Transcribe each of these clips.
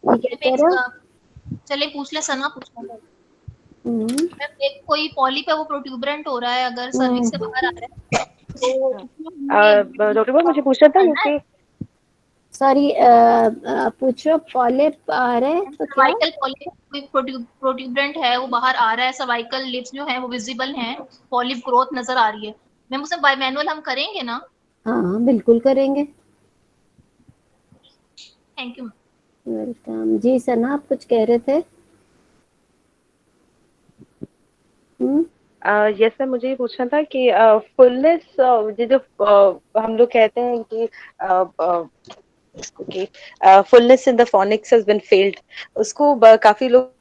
ठीक है, कह रहा। चले पूछ ले, सना पूछना था। हम्म। मैम एक कोई पॉलिप है वो प्रोट्यूबरेंट हो रहा है, अगर सर्विक्स से हम्म। बाहर आ रहा है तो उसमें हमें डॉक्टर साहब मुझे पूछना था करना है। कि सॉरी, पूछो। पॉलिप आ रहे हैं तो क्या? सर्वाइकल पॉलिप कोई प्रोट्यूबरेंट है वो बाहर आ रहा है, सर्वाइकल लिप्स जो है वो विजिबल हैं, पॉलिप ग्रोथ नजर आ रही है। मैम उसे बाय मैनुअल हम करेंगे ना? हाँ, बिल्कुल करेंगे। Thank you. वेलकम जी। सना, आप कुछ कह रहे थे? हम्म। यस सर, मुझे ये पूछना था कि फुलनेस, ये जो हम लोग कहते हैं कि fullness in the fornix has been felt, उसको काफी लोग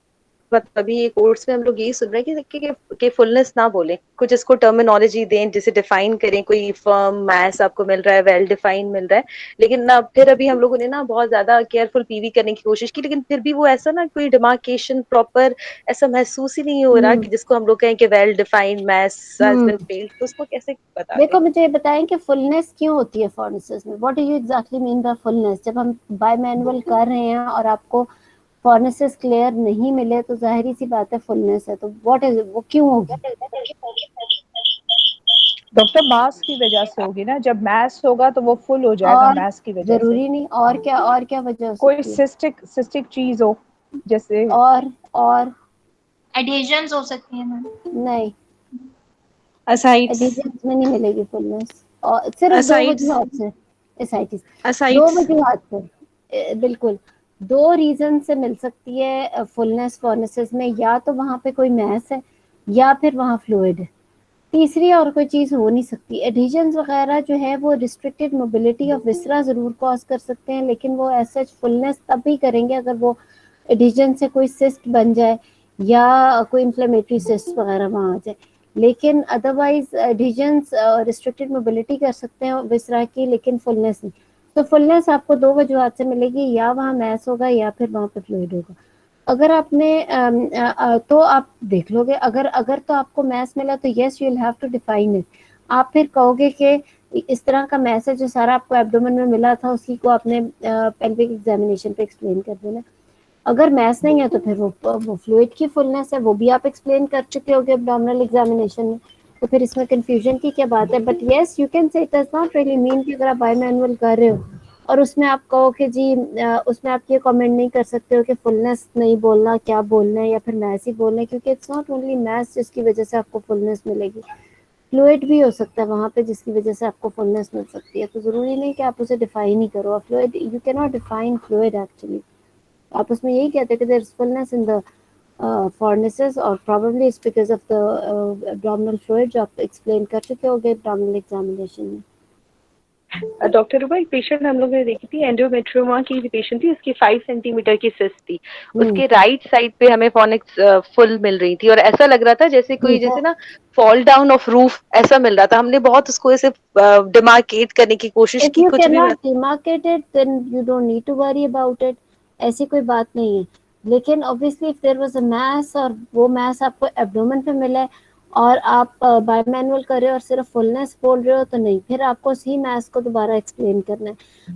अभी ये कोर्स में हम लोग यही सुन रहे हैं कि फुलनेस ना बोले, कुछ इसको टर्मिनोलॉजी दें जिसे डिफाइन करें, कोई फर्म मैस आपको मिल रहा है, वेल डिफाइन मिल रहा है, लेकिन ना फिर अभी हम लोगों ने ना बहुत ज्यादा केयरफुल पीवी करने की कोशिश की, लेकिन फिर भी वो ऐसा ना कोई डिमार्केशन प्रॉपर ऐसा महसूस ही नहीं हो रहा हम्म। कि जिसको हम लोग कहें कि well defined mass has been hmm. Felt, तो उसको कैसे बता दें। देखो, मुझे ये बताएं कि फुलनेस क्यों होती है फॉर्निसिस में? What do you exactly mean by fullness? जब हम बाय मैनुअल कर रहे हैं और आपको फॉर्निसिस क्लियर नहीं मिले तो जाहिर सी बात है फुलनेस है। तो व्हाट इज, वो क्यों होगी? डॉक्टर मास की वजह से होगी ना, जब मैस होगा तो वो फुल हो जाएगा और मैस की वजह से। जरूरी नहीं, और क्या वजह हो कोई सकती है? सिस्टिक चीज हो जैसे। और एडहेजन्स हो सकती है मैम। नहीं, असाइड्स। एडिशंस में नहीं मिलेगी फुलनेस, और सिर्फ दो असाइड्स। वजूहत से। एसाइटिस। दो असाइड्स। वजूहत से, बिल्कुल। दो रीजन से मिल सकती है फुलनेस फॉर्निसिस में। या तो वहां पे कोई मैस है, या फिर वहां फ्लूइड है। तीसरी और कोई चीज हो नहीं सकती। एडिशंस वगैरह जो है वो रिस्ट्रिक्टेड मोबिलिटी ऑफ विसरा जरूर कॉज कर सकते हैं, लेकिन वो ऐसा फुलनेस तब भी करेंगे अगर वो एडिशन से कोई सिस्ट बन जाए या कोई इन्फ्लेमेटरी सिस्ट वगैरह वहां आ जाए। लेकिन अदरवाइज एडिशंस रिस्ट्रिक्टेड मोबिलिटी कर सकते हैं विसरा की, लेकिन फुलनेस नहीं। तो फुलनेस आपको दो वजूहत से मिलेगी, या वहाँ मैस होगा या फिर वहां पे फ्लूइड होगा। अगर आपने तो आप देख लोगे, अगर अगर तो आपको मैथ्स मिला तो yes you will have to define it. आप फिर कहोगे कि इस तरह का मैसेज जो सारा आपको एब्डोमेन में मिला था उसी को आपने पेल्विक एग्जामिनेशन पे एक्सप्लेन कर देना। अगर मैथ्स नहीं है तो फिर वो फ्लूइड की फुलनेस है, वो भी आप एक्सप्लेन कर चुके होगे एब्डोमिनल एग्जामिनेशन में। तो फिर इसमें कंफ्यूजन की क्या बात है? बट यस यू कैन से it does not really mean कि अगर आप बाय मैनुअल कर रहे हो और उसमें आप कहो कि जी उसमें आप ये कमेंट नहीं कर सकते हो कि फुलनेस नहीं बोलना, क्या बोलना है, या फिर मैथ्स ही बोलना है, क्योंकि इट्स नॉट ओनली मैथ्स जिसकी वजह से आपको फुलनेस मिलेगी। फ्लूइड भी हो सकता है वहां पे जिसकी वजह से आपको फुलनेस मिल सकती है। तो जरूरी नहीं कि आप उसे डिफाइन ही करो। Fluid you can not define fluid actually. आप उसमें यही कहते हैं कि there is fullness in the fornices, और probably it's because of the abdominal fluid जो आप एक्सप्लेन कर चुके होगे एब्डोमिनल एग्जामिनेशन में। डॉक्टर रूबा, एक पेशेंट हम लोग ने देखी थी, एंडोमेट्रियोमा की पेशेंट थी, उसकी 5 सेंटीमीटर की सिस्ट थी, हम्म। उसके राइट साइड पे हमें फोनिक्स फुल मिल रही थी, और ऐसा लग रहा था जैसे कोई, ठीक है। जैसे ना फॉल डाउन ऑफ रूफ ऐसा मिल रहा था। हमने बहुत उसको ऐसे डिमार्केट करने की कोशिश If की, you कुछ भी cannot demarcate it, then you don't need to worry about it. ऐसी कोई बात नहीं है। लेकिन obviously if there was a mass और वो mass आपको एब्डोमेन पे मिला है और आप बाय मैनुअल कर रहे हो और सिर्फ फुलनेस बोल रहे हो, तो नहीं, फिर आपको उसी मैस को दोबारा एक्सप्लेन करना है।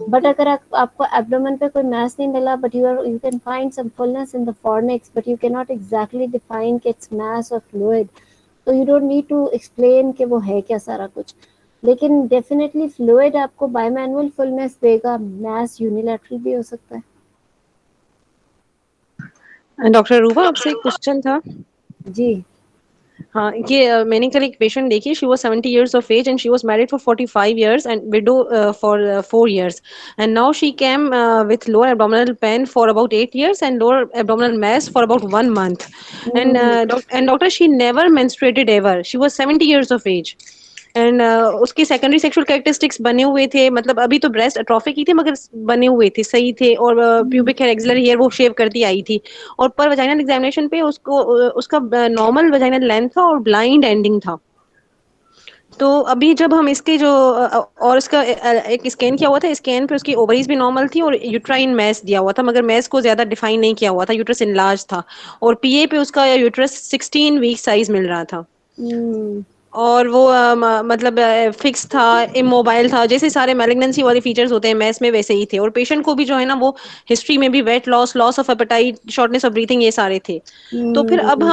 बट अगर आपको एब्डोमेन पे कोई मैस नहीं मिला, but you can find some fullness in the fornix, but you can not exactly define कि इट्स मैस और फ्लूइड, तो you don't need to explain कि वो है क्या सारा कुछ। लेकिन डेफिनेटली फ्लूइड आपको बाय मैनुअल फुलनेस देगा, मैस यूनिलैटरल भी हो सकता है। डॉक्टर रूबा, आपसे एक क्वेश्चन था। जी। हाँ, ये मैंने कल एक पेशेंट देखी, she was 70 years of age and she was married for 45 years and widow for 4 years, and now she came with lower abdominal pain for about 8 years and lower abdominal mass for about 1 month, and hmm. doctor, she never menstruated ever. She was 70 years of age and उसके secondary sexual characteristics बने हुए थे, मतलब अभी तो breast अट्रोफिक ही थे मगर बने हुए थे, सही थे, और प्यूबिक हेयर, एक्सिलरी हेयर वो शेव करती आई थी, और पर वजाइनल एग्जामिनेशन पे उसको उसका नॉर्मल वजाइनल लेंथ था और ब्लाइंड एंडिंग था। तो अभी जब हम इसके जो और इसका एक स्कैन किया हुआ था, स्कैन पे उसकी ओवरीज भी नॉर्मल थी और यूट्राइन मैस दिया हुआ था, मगर मैस को ज्यादा डिफाइन नहीं किया हुआ था, यूट्रस इनलार्ज था, और पीए पे उसका यूट्रस 16 वीक साइज मिल रहा था। हम्म। और वो मतलब फिक्स था, इमोबाइल था, जैसे सारे मैलिग्नेंसी वाले फीचर्स होते हैं मैस में वैसे ही थे। और पेशेंट को भी जो है ना वो हिस्ट्री में भी weight loss, loss of appetite, shortness of breathing, ये सारे थे। तो फिर अब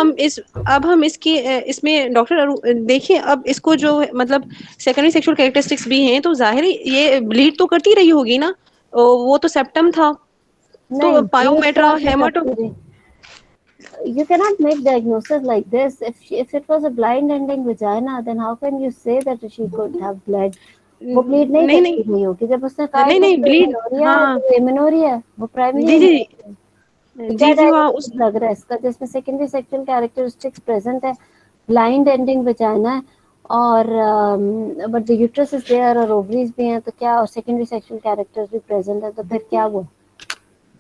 हम इसकी इसमें डॉक्टर देखिए, अब इसको जो मतलब सेकेंडरी सेक्सुअल कैरेक्टरिस्टिक्स भी हैं, तो जाहिर है ये ब्लीड तो करती रही होगी ना। वो तो सेप्टम था, नहीं, तो ये पायोमेट्रा, सब नहीं हेमाटो। करती रही। You cannot make diagnosis like this. If it was a blind ending vagina, then how can you say that she could have bled? वो ब्लीड नहीं नहीं करती नहीं रही होगी। जब उसने कहा नहीं कि नहीं, उसको ब्लीड, एमेनोरिया है, हाँ। तो एमेनोरिया है, वो प्राइमरी जी जी एमेनोरिया है। तो क्या जी जी, वहाँ डायग्नोसिस उस लग रहा है इसका, जिसमें सेकेंडरी सेक्सुअल कैरेक्टरिस्टिक्स प्रेजेंट है, ब्लाइंड एंडिंग वजाइना है, और but the uterus is there और ओवरीज भी हैं, तो क्या, और सेकेंडरी सेक्सुअल कैरेक्टर्स भी प्रेजेंट है, तो फिर क्या वो।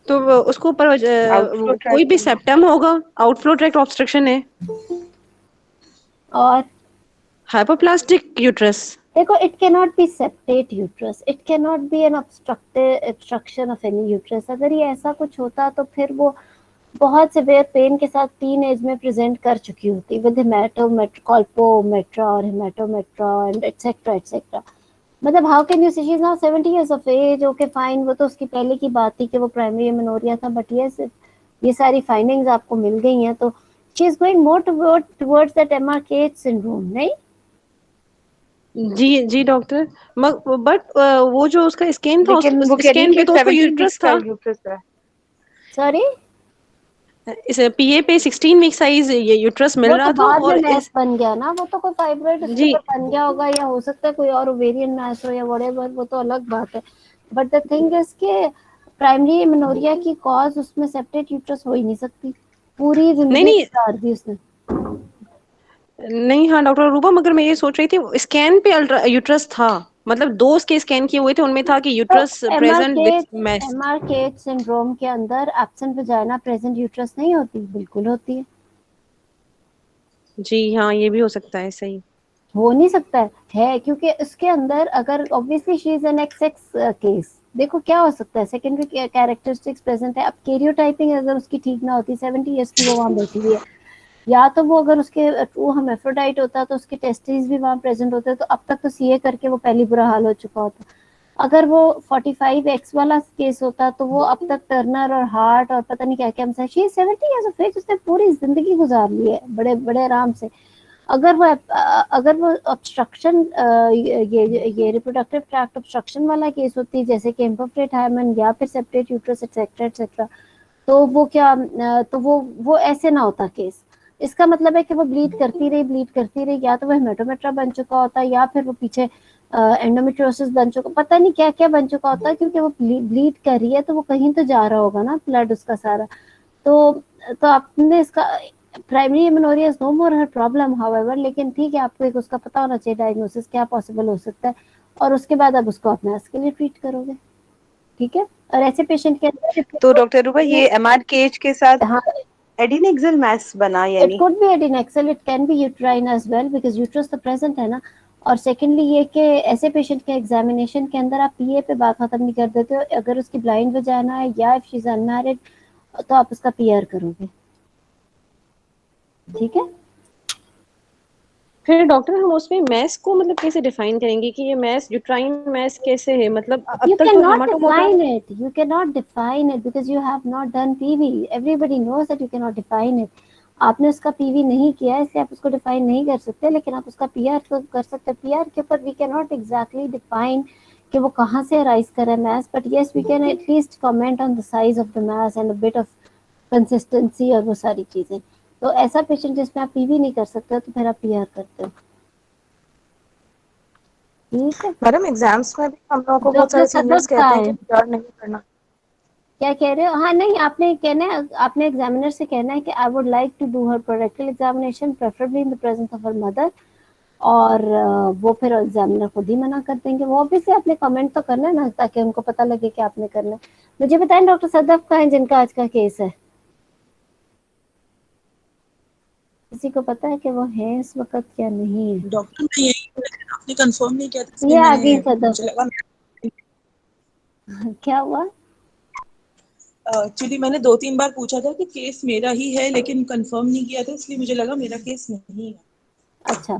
तो उसको ऊपर आउटफ्लो कोई भी ट्रैक। सेप्टम होगा, आउटफ्लो ट्रैक्ट ऑब्स्ट्रक्शन है, और हाइपोप्लास्टिक यूट्रस। देखो, it can not be septate uterus, it can not be an obstruction of any uterus. अगर ये ऐसा कुछ होता तो फिर वो बहुत सिवियर पेन के साथ टीन एज में प्रेजेंट कर चुकी होती, विद कॉल्पोमेट्रा और हेमाटोमेट्रा एंड एटसेट्रा एटसेट्रा। मतलब how can you say she is now 70 years of age, okay fine, वो तो उसकी पहले की बात थी कि वो प्राइमरी एमेनोरिया था, बट ये सारी फाइंडिंग्स आपको मिल गई हैं, तो she is going more towards that MRKH syndrome, नहीं? जी जी डॉक्टर, बट वो जो उसका स्कैन था, लेकिन उस वो कह रही है स्कैन पे कि तो उसको 17 वीक्स यूट्रस का था। यूट्रस है। सॉरी, इस पीए पे 16 वीक साइज ये यूट्रस मिल वो तो रहा था। बाद में और मैस इस बन गया ना, वो तो कोई फाइब्रोइड उसके जी ऊपर बन गया होगा, या हो सकता है कोई और ओवेरियन मैस हो या व्हाटएवर, वो तो अलग बात है। बट द थिंग इज के प्राइमरी एमेनोरिया की कॉज उसमें सेप्टेट यूट्रस हो ही नहीं सकती, पूरी नहीं जिंदगी नहीं गुजार दी उसने। नहीं, हाँ डॉक्टर रूबा, मगर मैं ये सोच रही थी स्कैन पे अल्ट्रा यूट्रस था, मतलब दो उसके स्कैन किए हुए थे, उनमें था कि तो uterus present with mass. MRKH syndrome के अंदर एब्सेंट वजाइना प्रेजेंट यूट्रस नहीं होती, बिल्कुल होती है। जी हाँ, ये भी हो सकता है, सही। हो नहीं सकता है क्योंकि उसके अंदर, अगर obviously she is an x case, देखो क्या हो सकता है, सेकेंडरी कैरेक्टरिस्टिक्स प्रेजेंट है। अब कैरियोटाइपिंग अगर उसकी ठीक ना होती, 70 ईयर्स की वो वहां बैठी हुई है, या तो वो अगर उसके ट्रू हेमाफ्रोडाइट होता तो उसके टेस्टिस भी वहां प्रेजेंट होते, तो अब तक तो सीए करके वो पहली बुरा हाल हो चुका होता। अगर वो 45x वाला केस होता तो वो अब तक टर्नर और हार्ट और पता नहीं क्या क्या मसा, शी 70 इयर्स ऑफ एज, उसने पूरी जिंदगी गुजार ली है बड़े बड़े आराम से। अगर वो ऑब्स्ट्रक्शन, ये रिप्रोडक्टिव ट्रैक्ट ऑब्स्ट्रक्शन वाला केस होती, जैसे कि इम्परफेक्ट हाइमन या फिर सेप्टेट यूट्रस एक्सेट्रा एक्सेट्रा, तो वो क्या, तो वो ऐसे ना होता केस। इसका मतलब है कि वो ब्लीड करती रही, या तो वो हेमेटोमेट्रा बन चुका होता, या फिर वो पीछे एंडोमेट्रियोसिस बन चुका, पता नहीं क्या क्या बन चुका होता, क्योंकि वो ब्लीड कर रही है तो वो कहीं तो जा रहा होगा ना ब्लड उसका सारा। तो आपने इसका primary amenorrhea is no more her problem however, लेकिन ठीक है, आपको एक उसका पता होना चाहिए डायग्नोसिस क्या पॉसिबल हो सकता है, और उसके बाद आप उसको अपने के लिए ट्रीट करोगे, ठीक है। और ऐसे पेशेंट के अंदर तो डॉक्टर रूबा, ये एमआरकेएच के साथ हाँ, एडिनेक्सल मैस बना इट यानी? Could be adnexal, it can be uterine as well, because uterus तो प्रेजेंट है ना। और सेकेंडली ये कि ऐसे पेशेंट के एग्जामिनेशन के अंदर आप पीए पे बात खत्म नहीं कर देते हो, अगर उसकी ब्लाइंड वजाना है या इफ शी इज अनमैरिड, तो आप उसका पीआर करोगे, ठीक है। फिर डॉक्टर हम उसमें मैस को मतलब कैसे डिफाइन करेंगे कि ये मैस यूट्राइन मैस कैसे है, मतलब अब You तक तो cannot हेमाटोमोटा। define it. You cannot define it because you have not done PV. Everybody knows that you cannot define it. आपने उसका पीवी नहीं किया है, इसलिए आप उसको डिफाइन नहीं कर सकते, लेकिन आप उसका पीआर तो कर सकते हैं। पीआर के ऊपर we can not exactly define कि वो कहाँ से अराइज कर रहा है mass, but yes we can at least comment on the size of the mass and a bit of consistency और वो सारी चीजें। तो ऐसा पेशेंट जिसमें आप पीवी नहीं कर सकते तो फिर आप पीआर करते हो, ठीक है। मैडम एग्जाम्स में भी हम लोगों को बहुत डॉक्टर सारे सीनियर्स सदफ का कहते हैं कि है, PR नहीं करना। क्या कह रहे हो? हाँ नहीं, आपने कहना है, आपने एग्जामिनर से कहना है कि I would like to do her per rectal examination preferably in the presence of her mother, और वो फिर एग्जामिनर खुद ही मना कर देंगे। वो ऑब्वियसली आपने कमेंट तो करना है ना, ताकि उनको पता लगे कि आपने करना है। मुझे बताएं डॉक्टर सदफ का है जिनका आज का केस है, किसी को पता है कि वो है इस वक्त या नहीं है? डॉक्टर मैं यही हूँ, लेकिन आपने कंफर्म नहीं किया था, इसलिए ये आ मैंने गई सदफ, मुझे लगा। क्या हुआ? एक्चुअली मैंने 2-3 बार पूछा था कि केस मेरा ही है, लेकिन कंफर्म नहीं किया था, इसलिए मुझे लगा मेरा केस नहीं है। अच्छा,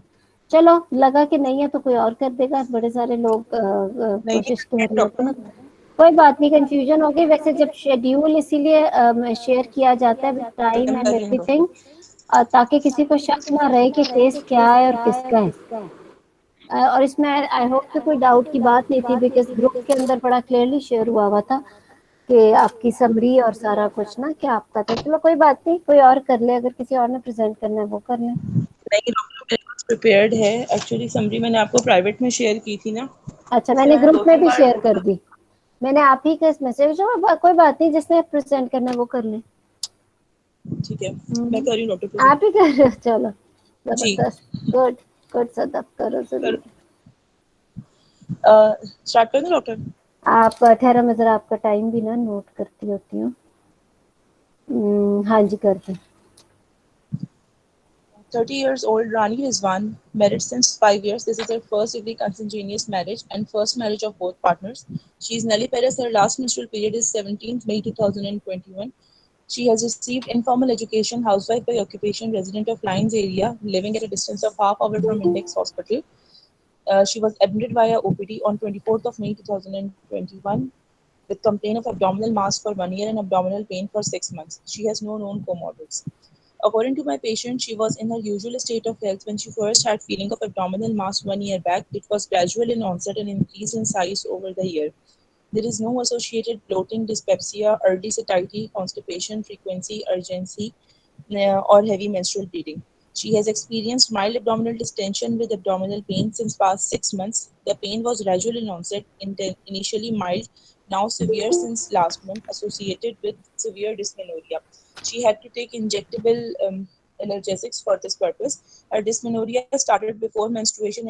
चलो लगा कि नहीं है तो कोई और कर देगा, बड़े सारे लोग कोशिश कर लेते हैं। कोई बात नहीं, कंफ्यूजन हो गई। वैसे जब शेड्यूल इसीलिए शेयर किया जाता है टाइम एंड एवरीथिंग, ताकि किसी को शक ना रहे कि केस क्या है और किसका है। और इसमें आई होप कि कोई डाउट की बात नहीं थी, बिकॉज ग्रुप के अंदर बड़ा क्लियरली शेयर हुआ था कि आपकी समरी और सारा कुछ ना क्या आपका था। चलो कोई बात नहीं, कोई और कर ले, अगर किसी और ने प्रेजेंट करना है वो कर ले। नहीं डॉक्टर मेरे पास प्रिपेयर्ड है। एक्चुअली समरी मैंने आपको प्राइवेट में शेयर की थी ना। अच्छा, उसे मैंने मैंने ग्रुप दो में तीन भी बार शेयर कर दी। मैंने आप ही का इस मैसेज, कोई बात नहीं, जिसने प्रेजेंट करना है वो कर ले। ठीक है मैं कर रही हूँ डॉक्टर प्रेजेंट। आप ही कर रहे हो, चलो जी जबरदस्त। गुड गुड सदफ, करो जरूर। स्टार्ट कर दूँ डॉक्टर? आप ठहरो, मैं जरा आपका टाइम भी ना नोट करती होती हूँ। हाँ जी, कर दें। 30 years old Rani Rizwan, married since 5 years. This is her first degree consanguineous marriage and first marriage of both partners. She is nulliparous. Her last menstrual period is 17th May 2021. She has received informal education, housewife by occupation, resident of Lyons area, living at a distance of half hour from Index Hospital. She was admitted via OPD on 24th of May 2021 with complaint of abdominal mass for 1 year and abdominal pain for 6 months. She has no known comorbids. According to my patient, she was in her usual state of health when she first had feeling of abdominal mass 1 year back. It was gradual in onset and increased in size over the year. There is no associated bloating, dyspepsia, early satiety, constipation, frequency, urgency, or heavy menstrual bleeding. She has experienced mild abdominal distension with abdominal pain since past 6 months. The pain was gradual in onset, initially mild, now severe since last month, associated with severe dysmenorrhea. She had to take injectable analgesics for this purpose. Her dysmenorrhea started before menstruation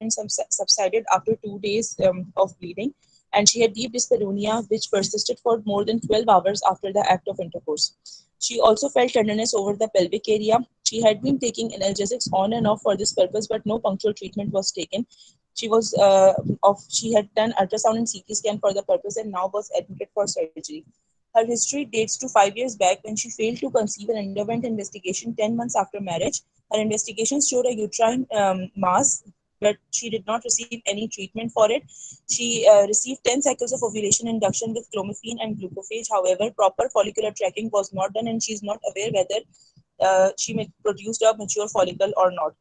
and subsided after 2 days of bleeding. And she had deep dyspareunia, which persisted for more than 12 hours after the act of intercourse. She also felt tenderness over the pelvic area. She had been taking analgesics on and off for this purpose, but no punctual treatment was taken. She had done ultrasound and CT scan for the purpose and now was admitted for surgery. Her history dates to 5 years back when she failed to conceive and underwent investigation 10 months after marriage. Her investigations showed a uterine mass, but she did not receive any treatment for it. She received 10 cycles of ovulation induction with clomiphene and glucophage. However, proper follicular tracking was not done, and she is not aware whether she produced a mature follicle or not.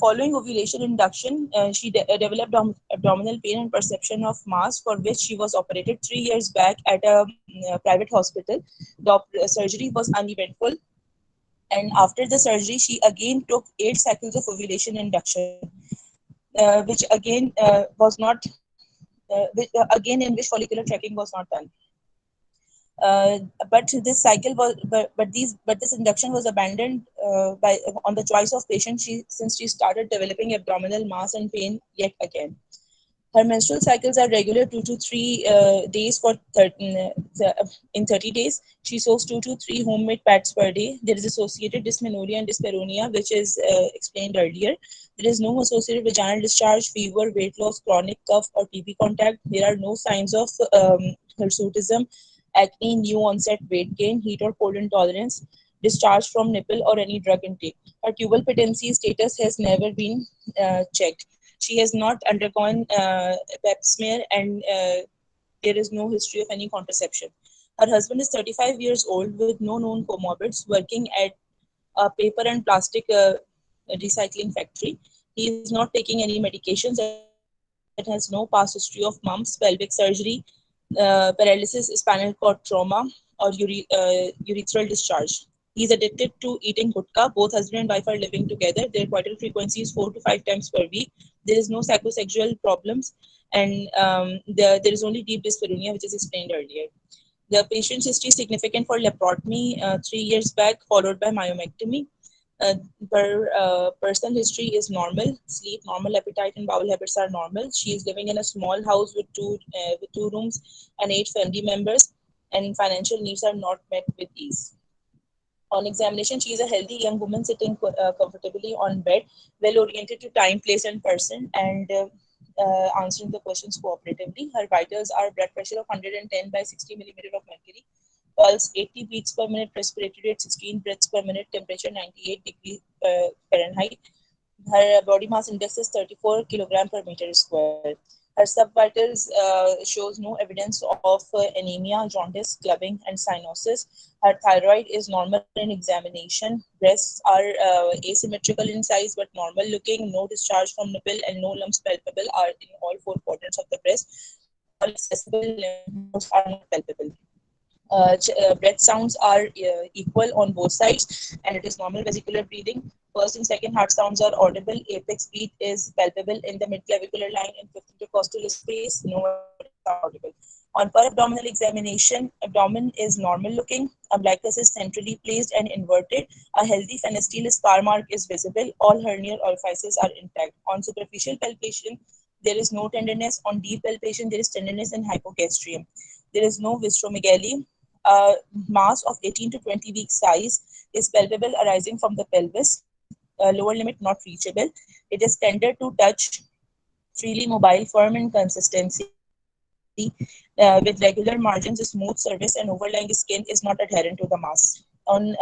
Following ovulation induction, she developed abdominal pain and perception of mass, for which she was operated 3 years back at a private hospital. The surgery was uneventful, and after the surgery, she again took 8 cycles of ovulation induction, which again was not, again in which follicular tracking was not done. Uh, but this cycle was but this induction was abandoned by on the choice of patient, since she started developing abdominal mass and pain yet again. Her menstrual cycles are regular 2 to 3 days in 30 days. She soaks 2 to 3 homemade pads per day. There is associated dysmenorrhea and dyspareunia, which is explained earlier. There is no associated vaginal discharge, fever, weight loss, chronic cough, or TB contact. There are no signs of hirsutism, acne, new onset weight gain, heat or cold intolerance, discharge from nipple, or any drug intake. Her tubal patency status has never been checked. She has not undergone pap smear, and there is no history of any contraception. Her husband is 35 years old with no known comorbids, working at a paper and plastic recycling factory. He is not taking any medications and has no past history of mumps, pelvic surgery, paralysis, spinal cord trauma, or urethral discharge. He is addicted to eating gutka. Both husband and wife are living together. Their coital frequency is 4 to 5 times per week. There is no psychosexual problems, and there is only deep dyspareunia, which is explained earlier. The patient's history is significant for laparotomy 3 years back, followed by myomectomy. Personal history is normal. Sleep, normal appetite, and bowel habits are normal. She is living in a small house with two rooms and 8 family members, and financial needs are not met with ease. On examination, she is a healthy young woman sitting comfortably on bed, well oriented to time, place, and person, and answering the questions cooperatively. Her vitals are blood pressure of 110 by 60 millimeter of mercury, pulse 80 beats per minute, respiratory rate 16 breaths per minute, temperature 98 degrees Fahrenheit, Her body mass index is 34 kilogram per meter square. Her sub-vitals shows no evidence of anemia, jaundice, clubbing, and cyanosis. Her thyroid is normal in examination. Breasts are asymmetrical in size but normal looking. No discharge from nipple and no lumps palpable are in all four quadrants of the breast. All accessible lymph nodes are not palpable. Breath sounds are equal on both sides, and it is normal vesicular breathing. First and second heart sounds are audible. Apex beat is palpable in the mid-clavicular line and fifth intercostal space. No audible. On per abdominal examination, abdomen is normal looking. Umbilicus is centrally placed and inverted. A healthy phenestrial scar mark is visible. All hernial orifices are intact. On superficial palpation, there is no tenderness. On deep palpation, there is tenderness and hypogastrium. There is no visceromegaly. Mass of 18 to 20 week size is palpable arising from the pelvis. Lower limit not reachable. It is tender to touch, freely mobile, firm in consistency, with regular margins, smooth surface, and overlying skin is not adherent to the mass. On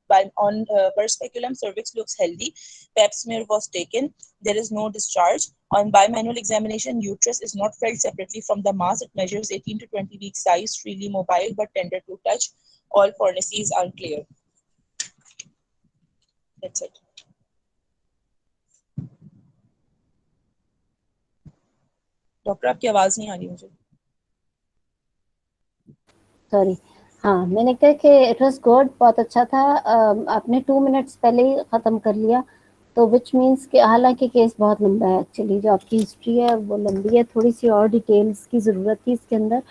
per speculum, cervix looks healthy. Pap smear was taken. There is no discharge. On bimanual examination, uterus is not felt separately from the mass. It measures 18 to 20 week size, freely mobile but tender to touch. All fornices are clear. That's it. Doctor आपकी आवाज नहीं आ रही मुझे. Sorry, हाँ मैंने कहा कि it was good, बहुत अच्छा था. आपने 2 मिनट्स पहले ही ख़त्म कर लिया, तो विच मीन्स कि हालांकि केस बहुत लंबा है. एक्चुअली जो आपकी हिस्ट्री है वो लंबी है, थोड़ी सी और डिटेल्स की ज़रूरत थी इसके अंदर.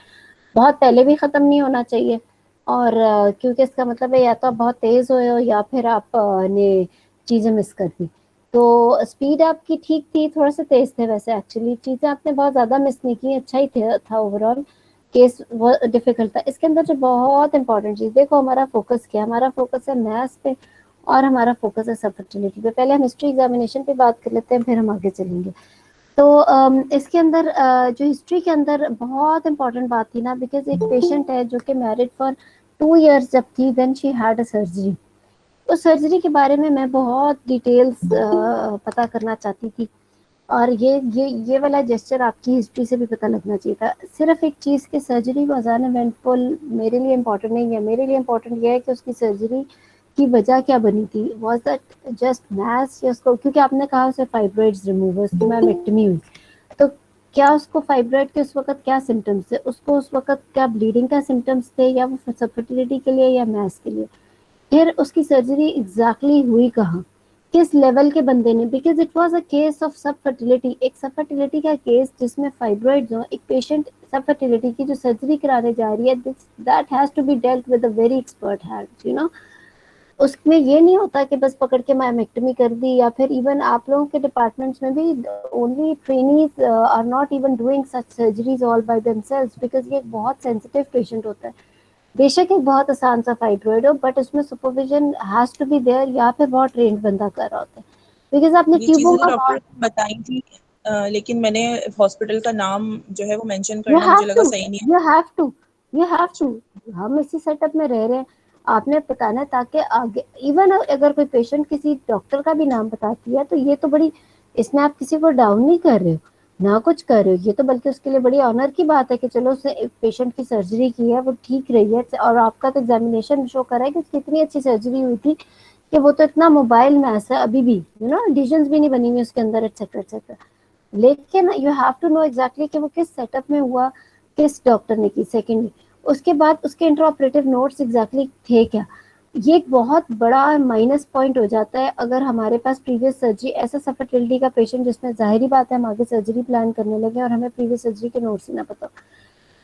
बहुत पहले भी ख़त्म नहीं होना चाहिए, और क्योंकि इसका मतलब है या तो आप बहुत तेज़ हुए हो या फिर आप ने चीज़ें मिस कर दी. तो स्पीड आपकी ठीक थी, थोड़ा सा तेज़ थे वैसे. एक्चुअली चीज़ें आपने बहुत ज़्यादा मिस नहीं की, अच्छा ही था ओवरऑल. केस वो डिफिकल्ट था. इसके अंदर जो बहुत इंपॉर्टेंट चीज़, देखो हमारा फोकस क्या है, हमारा फोकस है मैथ्स पे और हमारा फोकस है सब फर्टिलिटी पे. पहले हम हिस्ट्री एग्जामिनेशन पे बात कर लेते हैं, फिर हम आगे चलेंगे. तो इसके अंदर जो हिस्ट्री के अंदर बहुत इंपॉर्टेंट बात थी ना, बिकॉज एक पेशेंट है जो कि मैरिड फॉर 2 years जब थी, then she had a surgery. उस सर्जरी के बारे में मैं बहुत डिटेल्स पता करना चाहती थी, और ये वाला जेस्चर आपकी हिस्ट्री से भी पता लगना चाहिए था. सिर्फ एक चीज़ की सर्जरी वाज अन इवेंटफुल मेरे लिए इम्पोर्टेंट नहीं है. मेरे लिए इम्पोर्टेंट ये है कि उसकी सर्जरी की वजह क्या बनी थी. वाज दैट जस्ट मैस, या उसको, क्योंकि आपने कहा उसे फाइब्रॉइड्स रिमूव, उसकी मैमेक्टमी हुई, तो क्या उसको फाइब्रॉइड के उस वक्त क्या सिम्टम्स थे, उसको उस वक्त क्या ब्लीडिंग का सिम्टम्स थे, या वो फर्टिलिटी के लिए या मैस के लिए. फिर उसकी सर्जरी एग्जैक्टली हुई कहाँ, किस लेवल के बंदे ने, because it was a case of सब फर्टिलिटी. एक सब फर्टिलिटी का केस जिसमें फाइब्रॉइड्स हो, एक पेशेंट सब फर्टिलिटी की जो सर्जरी कराने जा रही है, that has to be dealt with a very expert hand, you know. उसमें ये नहीं होता कि बस पकड़ के मायोमेक्टमी कर दी, या फिर इवन आप लोगों के डिपार्टमेंट्स में भी only trainees are not even doing such surgeries all by themselves, because ये एक बहुत सेंसिटिव पेशेंट होता है. बेशक एक बहुत आसान सा फाइब्रॉइड हो, बट उसमें supervision has to be there, या फिर बहुत ट्रेंड बंदा कर रहा होता है. बिकॉज आपने ये ट्यूबों चीजें का डॉक्टर ने बताई थी, लेकिन मैंने हॉस्पिटल का नाम जो है वो मेंशन यू करना हैव मुझे लगा टू सही नहीं है. You have to you have to हम इसी सेटअप में रह रहे हैं, आपने बताना, ताकि आगे इवन अगर कोई पेशेंट किसी डॉक्टर का भी नाम बताती है, तो ये तो बड़ी, इसमें आप किसी को डाउन नहीं कर रहे हो ना कुछ कर रहे हो, ये तो बल्कि उसके लिए बड़ी ऑनर की बात है कि चलो उसने एक पेशेंट की सर्जरी की है, वो ठीक रही है, और आपका तो एग्जामिनेशन शो कर रहा है कि उसकी इतनी अच्छी सर्जरी हुई थी कि वो तो इतना मोबाइल मैस है अभी भी, यू नो, डिजन्स भी नहीं बनी हुई उसके अंदर, एक्सेट्रा एक्सेट्रा. लेकिन you have to know exactly कि वो किस सेटअप में हुआ, किस डॉक्टर ने की. सेकेंडली उसके बाद उसके इंट्राऑपरेटिव नोट्स एग्जैक्टली थे क्या. ये एक बहुत बड़ा माइनस पॉइंट हो जाता है अगर हमारे पास प्रीवियस सर्जरी, ऐसा सफरटिलिटी का पेशेंट जिसमें जाहिर बात है हम आगे सर्जरी प्लान करने लगे और हमें प्रीवियस सर्जरी के नोट्स ही ना पता.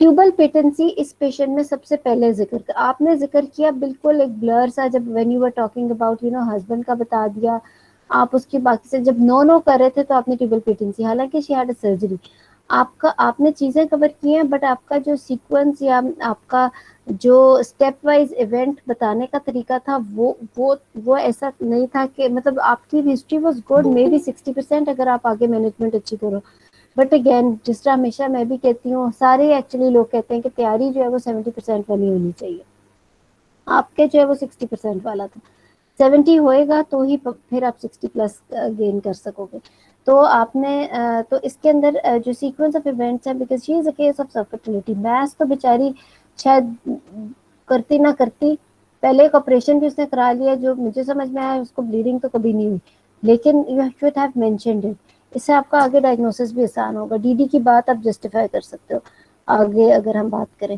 ट्यूबल पेटेंसी इस पेशेंट में सबसे पहले जिक्र आपने जिक्र किया, बिल्कुल एक ब्लर सा, जब when you were talking about you know husband का बता दिया आप, उसके बाकी से जब नो कर रहे थे तो आपने ट्यूबल पेटेंसी, हालांकि शी हैड अ सर्जरी. आपका आपने चीजें कवर की हैं, बट आपका जो सीक्वेंस या आपका जो स्टेप वाइज इवेंट बताने का तरीका था वो ऐसा नहीं था कि, मतलब आपकी history was good, may be 60% अगर आप आगे मैनेजमेंट अच्छी करो. बट अगेन जिस तरह हमेशा मैं भी कहती हूँ, सारे एक्चुअली लोग कहते हैं कि तैयारी जो है वो 70% वाली होनी चाहिए, आपके जो है वो 60% वाला था. 70 होएगा तो ही फिर आप 60 प्लस गेन कर सकोगे। तो आपने तो इसके अंदर जो सीक्वेंस ऑफ इवेंट्स है, because she is a case of fertility, maths तो बेचारी शायद करती ना करती, पहले एक ऑपरेशन भी उसने करा लिया, जो मुझे समझ में आया उसको ब्लीडिंग तो कभी नहीं हुई, लेकिन you should have mentioned it, इससे आपका आगे डायग्नोसिस भी आसान होगा। डीडी की बात आप जस्टिफाई कर सकते हो आगे अगर हम बात करें।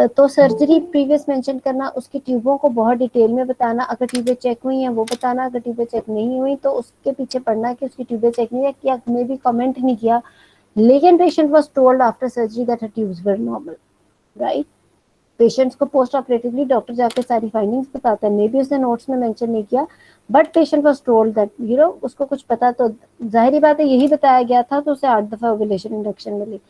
तो सर्जरी प्रीवियस मेंशन करना, उसकी ट्यूबों को बहुत डिटेल में बताना, अगर ट्यूबें चेक हुई हैं वो बताना, अगर ट्यूबें चेक नहीं हुई तो उसके पीछे पड़ना कि उसकी ट्यूबें चेक नहीं है, या मे भी कमेंट नहीं किया, लेकिन patient was told after surgery that her tubes were normal, right. Patients को पोस्ट ऑपरेटिवली डॉक्टर जाके सारी फाइंडिंग्स बताता है, मे बी उसने नोट्स में मेंशन नहीं किया, but patient was told that उसको कुछ पता, तो जाहिर बात है यही बताया गया था, तो उसे 8 दफा ओवुलेशन इंडक्शन मिली।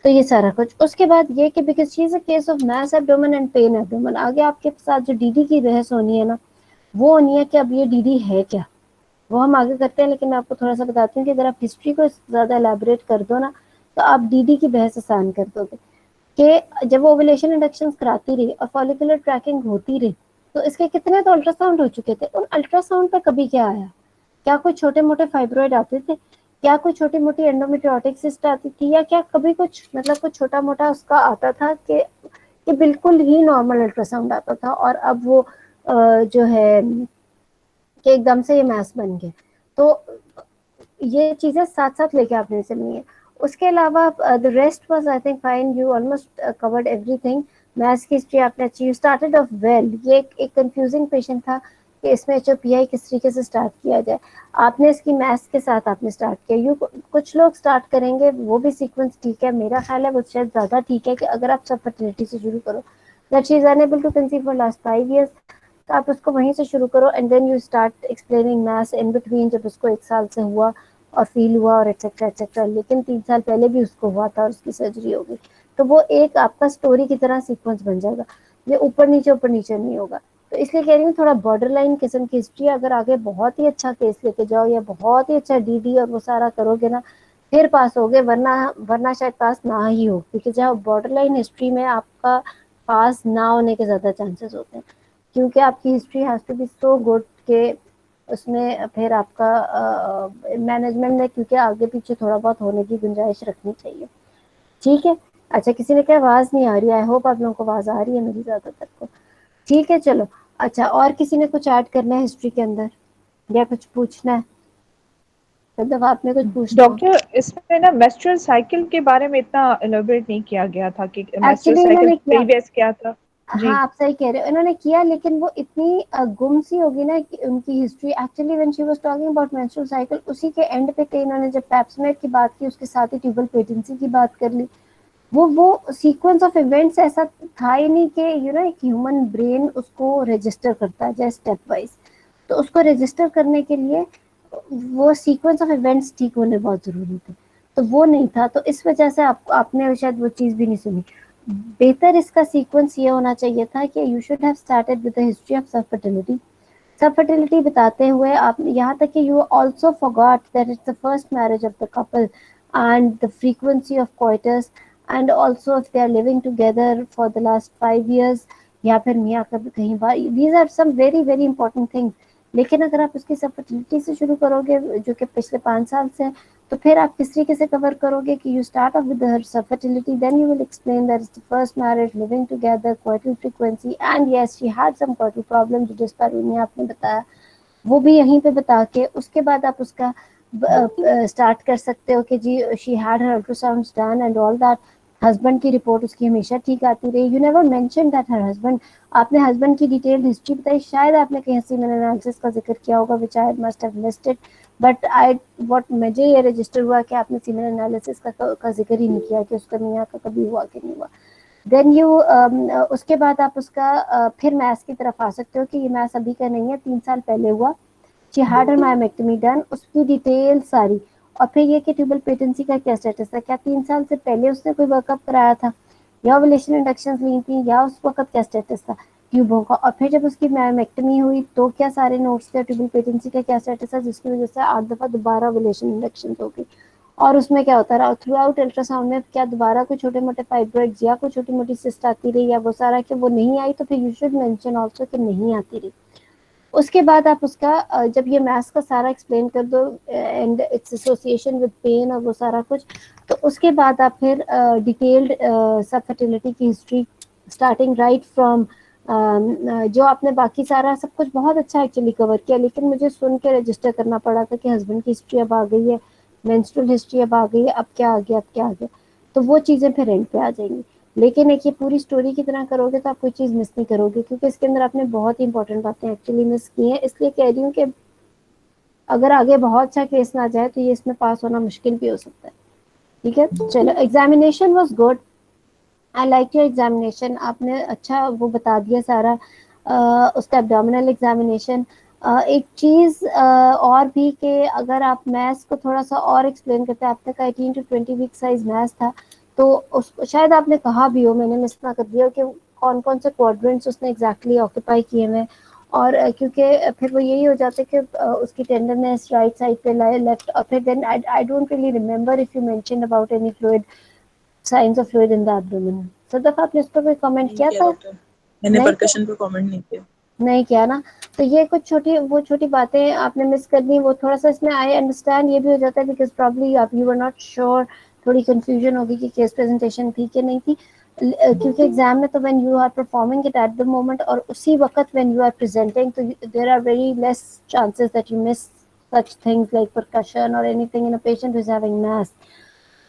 तो ये सारा कुछ, उसके बाद ये कि because she is a case of mass abdomen and pen abdomen, आगे आपके साथ जो डीडी की बहस होनी है ना, वो होनी है कि अब ये डीडी है क्या, वो हम आगे करते हैं, लेकिन मैं आपको थोड़ा सा बताती हूँ कि अगर आप हिस्ट्री को ज्यादा एलैबोरेट कर दो ना, तो आप डीडी की बहस आसान कर दोगे। कि जब वो ओवुलेशन इंडक्शन कराती रही और फॉलिकुलर ट्रैकिंग होती रही, तो इसके कितने तो अल्ट्रासाउंड हो चुके थे, उन अल्ट्रासाउंड पर कभी क्या आया, क्या कोई छोटे मोटे फाइब्रॉइड आते थे, क्या कोई छोटी मोटी एंडोमेट्रियोटिक सिस्ट आती थी, या क्या कभी कुछ मतलब कुछ छोटा मोटा उसका आता था कि बिल्कुल ही नॉर्मल अल्ट्रासाउंड आता था, और अब वो जो है कि एकदम से ये मैस बन गए। तो ये चीजें साथ साथ लेके आपने चलनी है। उसके अलावा the rest was I think fine, you almost covered everything. Maths की हिस्ट्री आपने अच्छी, यू स्टार्टेड ऑफ वेल। ये एक कंफ्यूजिंग पेशेंट था कि इसमें एचओपीआई किस तरीके से स्टार्ट किया जाए, आपने इसकी मैथ्स के साथ आपने स्टार्ट किया। यू कुछ लोग स्टार्ट करेंगे, वो भी सीक्वेंस ठीक है, मेरा ख्याल है वो शायद ज्यादा ठीक है कि अगर आप सब फर्टिलिटी से शुरू करो, that she is unable to conceive for last 5 years, तो आप उसको वहीं से शुरू करो, and then you start explaining mass in between, जब उसको 1 साल से हुआ और फील हुआ और एक्सेट्रा एक्सेट्रा, लेकिन 3 साल पहले भी उसको हुआ था और उसकी सर्जरी हो गई, तो वो एक आपका स्टोरी की तरह सीक्वेंस बन जाएगा, ये ऊपर नीचे नहीं होगा। तो इसलिए कह रही हूँ थोड़ा बॉर्डर लाइन किस्म की हिस्ट्री, अगर आगे बहुत ही अच्छा केस लेके जाओ या बहुत ही अच्छा डीडी और वो सारा करोगे ना, फिर पास होगे, वरना वरना शायद पास ना ही हो, क्योंकि जहाँ बॉर्डर लाइन हिस्ट्री में आपका पास ना होने के ज्यादा चांसेस होते हैं, क्योंकि आपकी history has to be so good के उसमें फिर आपका मैनेजमेंट में, क्योंकि आगे पीछे थोड़ा बहुत होने की गुंजाइश रखनी चाहिए। ठीक है, अच्छा किसी ने क्या आवाज नहीं आ रही, आई होप आप लोगों को आवाज आ रही है मेरी ज्यादातर को। ठीक है चलो, अच्छा और किसी ने कुछ ऐड करना है हिस्ट्री के अंदर या कुछ पूछना है, मतलब आपने कुछ पूछना हो। डॉक्टर इसमें ना मेंस्ट्रुअल साइकिल के बारे में इतना एलोबरेट नहीं किया गया था कि मेंस्ट्रुअल एक्चुअली साइकिल इन्होंने किया, प्रीवियस क्या था। जी। हाँ आप सही कह रहे हो, इन्होंने किया, लेकिन वो इतनी गुम सी होगी ना कि उनकी history, actually when she was talking about menstrual cycle, उसी के एंड पे कहीं इन्होंने जब पैप्समेयर की बात की, उसके साथ ही ट्यूबल पेटेंसी की बात कर ली, वो सीक्वेंस ऑफ इवेंट्स ऐसा था ही नहीं कि एक ह्यूमन ब्रेन उसको रजिस्टर करता है जैसे स्टेप वाइज, तो उसको रजिस्टर करने के लिए वो सीक्वेंस ऑफ इवेंट्स ठीक होने बहुत जरूरी थे, तो वो नहीं था, तो इस वजह से आपने शायद वो चीज भी नहीं सुनी। बेहतर इसका सीक्वेंस ये होना चाहिए था कि you should have started with the history of subfertility. Subfertility बताते हुए आप यहाँ तक कि you also forgot that it's the first marriage of the couple and the frequency of coitus, and also if they are living together for the last 5 years, या फिर मियाँ कभी कहीं बार, these are some very very important things. लेकिन अगर आप उसकी सब फर्टिलिटी से शुरू करोगे जो कि पिछले 5 साल से, तो फिर आप किस तरीके से कवर करोगे कि you start off with her subfertility, then you will explain that is the first marriage, living together, coital frequency, and yes she had some coital problem जो डिस्पैरिनिया आपने बताया, वो भी यहीं पे बता के उसके बाद आप उसका स्टार्ट कर सकते हो कि जी she had her ultrasounds done and all that. Husband की रिपोर्ट उसकी हमेशा ठीक आती रही, you never mention that her husband, आपने हस्बैंड की डिटेल्ड हिस्ट्री बताई, शायद आपने कहीं सीमेन एनालिसिस का जिक्र किया होगा which I must have missed it, but I what मुझे ये रजिस्टर हुआ कि आपने सीमेन एनालिसिस का जिक्र ही नहीं किया कि उसका मियाँ का कभी हुआ कि नहीं हुआ। देन यू उसके बाद आप उसका फिर मैथ्स की तरफ आ सकते हो कि ये मैथ्स अभी का नहीं है, 3 साल पहले हुआ, she had her myomectomy done, उसकी डिटेल सारी, और फिर ये कि ट्यूबल पेटेंसी का क्या स्टेटस है, क्या 3 साल से पहले उसने कोई वर्कअप कराया था या ओवुलेशन इंडक्शन ली थी, या उस वक्त क्या स्टेटस था ट्यूबों का, और फिर जब उसकी मायोमेक्टमी हुई तो क्या सारे नोट्स थे, ट्यूबल पेटेंसी का क्या स्टेटस है, जिसकी वजह से 8 दफा दोबारा ओवुलेशन इंडक्शन हो गई, और उसमें क्या होता रहा थ्रू आउट अल्ट्रासाउंड में, क्या दोबारा कोई छोटे मोटे फाइब्रॉइड्स या कोई छोटी मोटी सिस्ट आती रही या वो सारा कि वो नहीं आई, तो फिर यू शुड मेंशन आल्सो कि नहीं आती रही। उसके बाद आप उसका जब ये मैथ्स का सारा एक्सप्लेन कर दो and its association with pain और वो सारा कुछ, तो उसके बाद आप फिर डिटेल्ड सब फर्टिलिटी की हिस्ट्री स्टार्टिंग राइट फ्रॉम जो आपने बाकी सारा सब कुछ बहुत अच्छा एक्चुअली कवर किया, लेकिन मुझे सुन के रजिस्टर करना पड़ा था कि हस्बैंड की हिस्ट्री अब आ गई है, मेंस्ट्रुअल हिस्ट्री अब आ गई है, अब क्या आ गया, अब क्या आ गया, तो वो चीज़ें फिर एंड पे आ जाएंगी। लेकिन एक ये पूरी स्टोरी की तरह करोगे तो आप कोई चीज़ मिस नहीं करोगे, क्योंकि इसके अंदर आपने बहुत ही इंपॉर्टेंट बातें एक्चुअली मिस की हैं। इसलिए कह रही हूँ कि अगर आगे बहुत अच्छा केस ना जाए तो ये इसमें पास होना मुश्किल भी हो सकता है। ठीक है, चलो, examination was good, I like your examination, आपने अच्छा वो बता दिया सारा उसका एब्डोमिनल एग्जामिनेशन। एक चीज़ और भी कि अगर आप मैथ्स को थोड़ा सा और एक्सप्लेन करते हैं, आपने कहा 18 to 20 वीक साइज मैथ्स था, तो उस शायद आपने कहा भी हो, मैंने मिस ना कर दिया कि कौन कौन से क्वाड्रेंट्स उसने एग्जैक्टली ऑक्यूपाई किए हुए हैं। और क्योंकि फिर वो यही हो जाता है कि उसकी टेंडरनेस राइट साइड पे लाए, लेफ्ट, और फिर then I don't really remember if you mention about any fluid, signs of fluid in the abdomen. Sadaf, आपने इस पर कोई कमेंट किया था? डॉक्टर, मैंने नहीं परकशन पे कमेंट नहीं किया। नहीं किया ना, तो ये कुछ छोटी बातें आपने मिस कर दी, वो थोड़ा सा इसमें आई अंडरस्टैंड ये भी हो जाता है बिकॉज प्रॉब्ली आप यू वर नॉट श्योर, थोड़ी कंफ्यूजन होगी कि केस प्रेजेंटेशन थी कि नहीं थी, क्योंकि एग्जाम में तो when you are performing it at the moment और उसी वक्त व्हेन यू आर प्रेजेंटिंग, तो there are very less chances that you miss such things like percussion or anything in a patient who is having mass।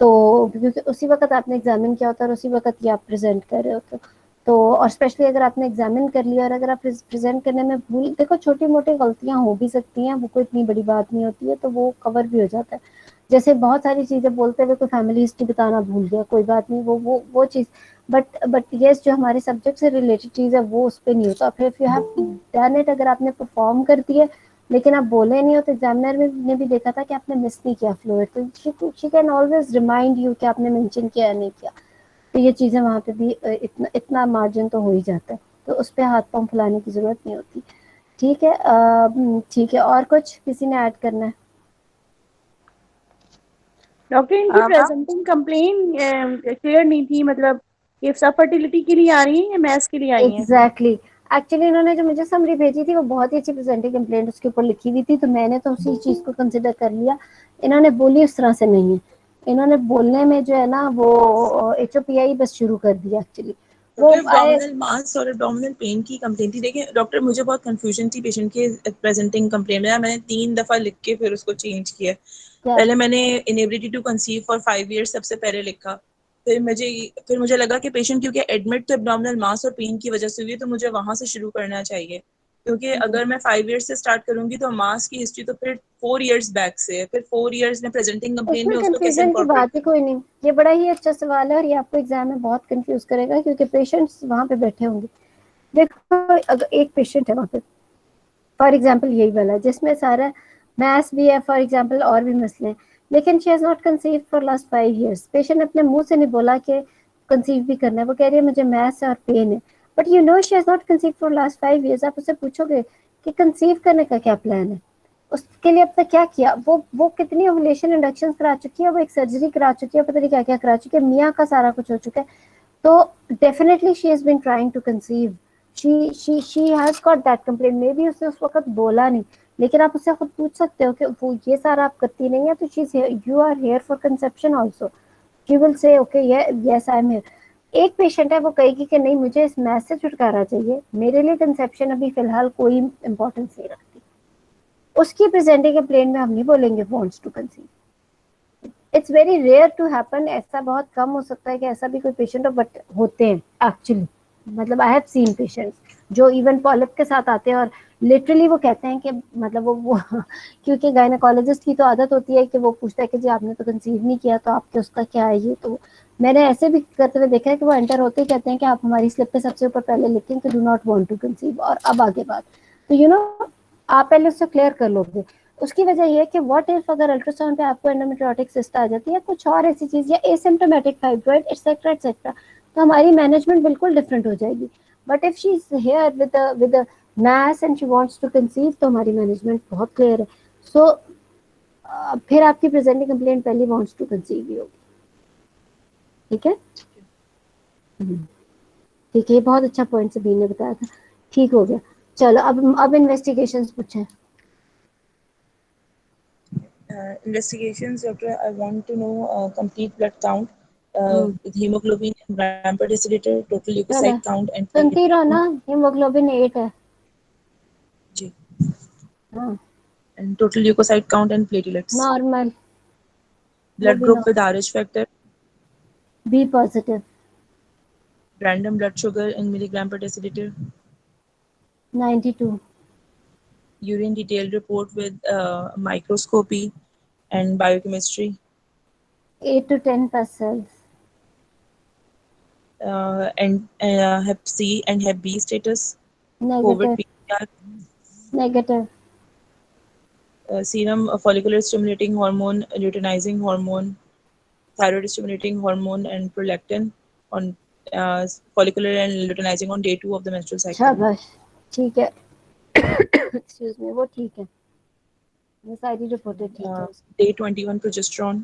तो क्योंकि उसी वक्त आपने examine किया होता है और उसी वक्त ये आप प्रेजेंट कर रहे होते हो, तो और स्पेशली अगर आपने एग्जामिन कर लिया और अगर आप प्रेजेंट करने में भूल, देखो छोटी मोटी गलतियां हो भी सकती हैं, वो कोई इतनी बड़ी बात नहीं होती है, तो वो कवर भी हो जाता है। जैसे बहुत सारी चीजें बोलते हुए कोई फैमिली हिस्ट्री बताना भूल गया, कोई बात नहीं, वो चीज, बट यस जो हमारे सब्जेक्ट से रिलेटेड चीज है वो उस पर नहीं होता। फिर if you have done it, अगर आपने परफॉर्म कर दिया लेकिन आप बोले नहीं हो, तो एग्जामिनर ने भी देखा था कि आपने मिस नहीं किया फ्लूइड, तो she can always remind you कि आपने मेंशन किया या नहीं किया। तो ये चीजें वहां पे भी इतना मार्जिन तो हो ही जाता है, तो उस पर हाथ पांव फैलाने की जरूरत नहीं होती। ठीक है, ठीक है, और कुछ किसी ने ऐड करना है? डॉक्टर, इनकी मैम प्रेजेंटिंग कंप्लेन क्लियर नहीं थी, मतलब ये सब फर्टिलिटी के लिए आ रही है या मैथ्स के लिए आई है? एग्जैक्टली, एक्चुअली इन्होंने जो मुझे समरी भेजी थी वो बहुत ही अच्छी प्रेजेंटिंग कंप्लेंट उसके ऊपर लिखी हुई थी, तो मैंने तो उसी चीज को कंसिडर कर लिया। इन्होंने बोली उस तरह से नहीं है, इन्होंने बोलने में जो है ना वो HOPI बस शुरू कर दिया एक्चुअली। वो डॉक्टर, एब्डोमिनल मास और एब्डोमिनल पेन की कंप्लेंट थी। देखिए डॉक्टर, मुझे बहुत कंफ्यूजन थी पेशेंट के प्रेजेंटिंग कंप्लेंट में। मैंने 3 दफा लिख के फिर उसको चेंज किया। पहले मैंने inability to conceive for 5 years सबसे पहले लिखा। फिर मुझे लगा कि पेशेंट क्योंकि एडमिट तो एब्डोमिनल मास और पेन की वजह से हुई है, तो मुझे वहां से शुरू करना चाहिए, क्योंकि अगर मैं 5 इयर्स से स्टार्ट करूंगी तो मास की हिस्ट्री तो फिर 4 इयर्स बैक से है। फिर 4 इयर्स में प्रेजेंटिंग कंप्लेन में इसमें उसको कैसे कंफ्यूजन की इनकॉर्पोरेट बात ही कोई नहीं, ये बड़ा ही अच्छा सवाल है और ये आपको एग्जाम में बहुत कंफ्यूज करेगा, क्योंकि पेशेंट्स वहां पे बैठे होंगे। देखो, अगर एक पेशेंट है वहां पे फॉर एग्जाम्पल यही वाला जिसमें सारा मैथ्स भी है फॉर एग्जाम्पल और भी मसले हैं, लेकिन she has not conceive for last 5 years. Patient अपने मुंह से नहीं बोला कि कंसीव भी करना है, वो कह रही है मुझे मैथ्स और पेन है, but you know she has not conceive for last 5 years. आप उससे पूछोगे कि कंसीव करने का क्या प्लान है, उसके लिए अब तक क्या किया, वो कितनी ओवुलेशन इंडक्शन करा चुकी है, वो एक सर्जरी करा चुकी है, पता नहीं क्या क्या करा चुकी है, मियाँ का सारा कुछ हो चुका है, तो definitely she has been trying to conceive. she has got that complaint, may be उसने उस वक्त बोला नहीं, लेकिन आप उससे खुद पूछ सकते हो कि वो ये सारा आप करती नहीं है, तो you are here for conception also, she will say okay yes I am here। एक पेशेंट है वो कहेगी कि नहीं मुझे इस मैथ से छुटकारा चाहिए, मेरे लिए कंसेप्शन अभी फिलहाल कोई इंपॉर्टेंस नहीं रखती, उसकी प्रेजेंटिंग कंप्लेंट में हम नहीं बोलेंगे wants to conceive. It's very rare to happen, ऐसा बहुत कम हो सकता है कि ऐसा भी कोई पेशेंट हो, बट होते हैं एक्चुअली। मतलब आई हैव सीन पेशेंट्स जो इवन पॉलिप के साथ आते हैं और लिटरली वो कहते हैं कि मतलब वो क्योंकि गायनेकोलॉजिस्ट की तो आदत होती है कि वो पूछता है कि जी आपने तो कंसीव नहीं किया तो आपके उसका क्या है ये, तो मैंने ऐसे भी करते हुए देखा है कि वो एंटर होते ही कहते हैं कि आप हमारी स्लिप पे सबसे ऊपर पहले लिखें कि do not want to conceive और अब आगे बात, तो यू नो आप पहले उससे क्लियर कर लोगे। उसकी वजह ये है कि व्हाट इफ अगर अल्ट्रासाउंड पे आपको एंडोमेट्रियोटिक सिस्ट आ जाती है, कुछ और ऐसी चीज या एसिम्प्टोमेटिक फाइब्रॉइड एक्सेट्रा एक्सेट्रा, तो हमारी मैनेजमेंट बिल्कुल डिफरेंट हो जाएगी। But if she is here with mass and she wants to conceive, तो हमारी मैनेजमेंट बहुत क्लियर है। सो फिर आपकी प्रेजेंटिंग कंप्लेंट पहले wants to conceive ही होगी। ठीक है, ठीक है, बहुत अच्छा पॉइंट सबीन ने बताया था, ठीक हो गया। चलो अब इन्वेस्टिगेशंस पूछें। Investigations, doctor, I want to know complete blood count, hmm, with hemoglobin and gram per deciliter, total चलो leukocyte count and सुनती रहो ना, platelet. हीमोग्लोबिन 8 है। जी. हाँ, And total leukocyte count and platelets. Normal, वो Blood भी group with normal, Rh factor, B positive, random blood sugar in milligram per deciliter, 92, urine detailed report with microscopy and biochemistry, 8 to 10 pascals, and Hep C and Hep B status, COVID negative, PCR, negative, serum follicular stimulating hormone, luteinizing hormone, thyroid stimulating hormone, and prolactin on follicular and luteinizing on day 2 of the menstrual cycle. शाबाश, ठीक है। Excuse me, वो ठीक है, वो सारी रिपोर्टें ठीक है, Day 21 progesterone,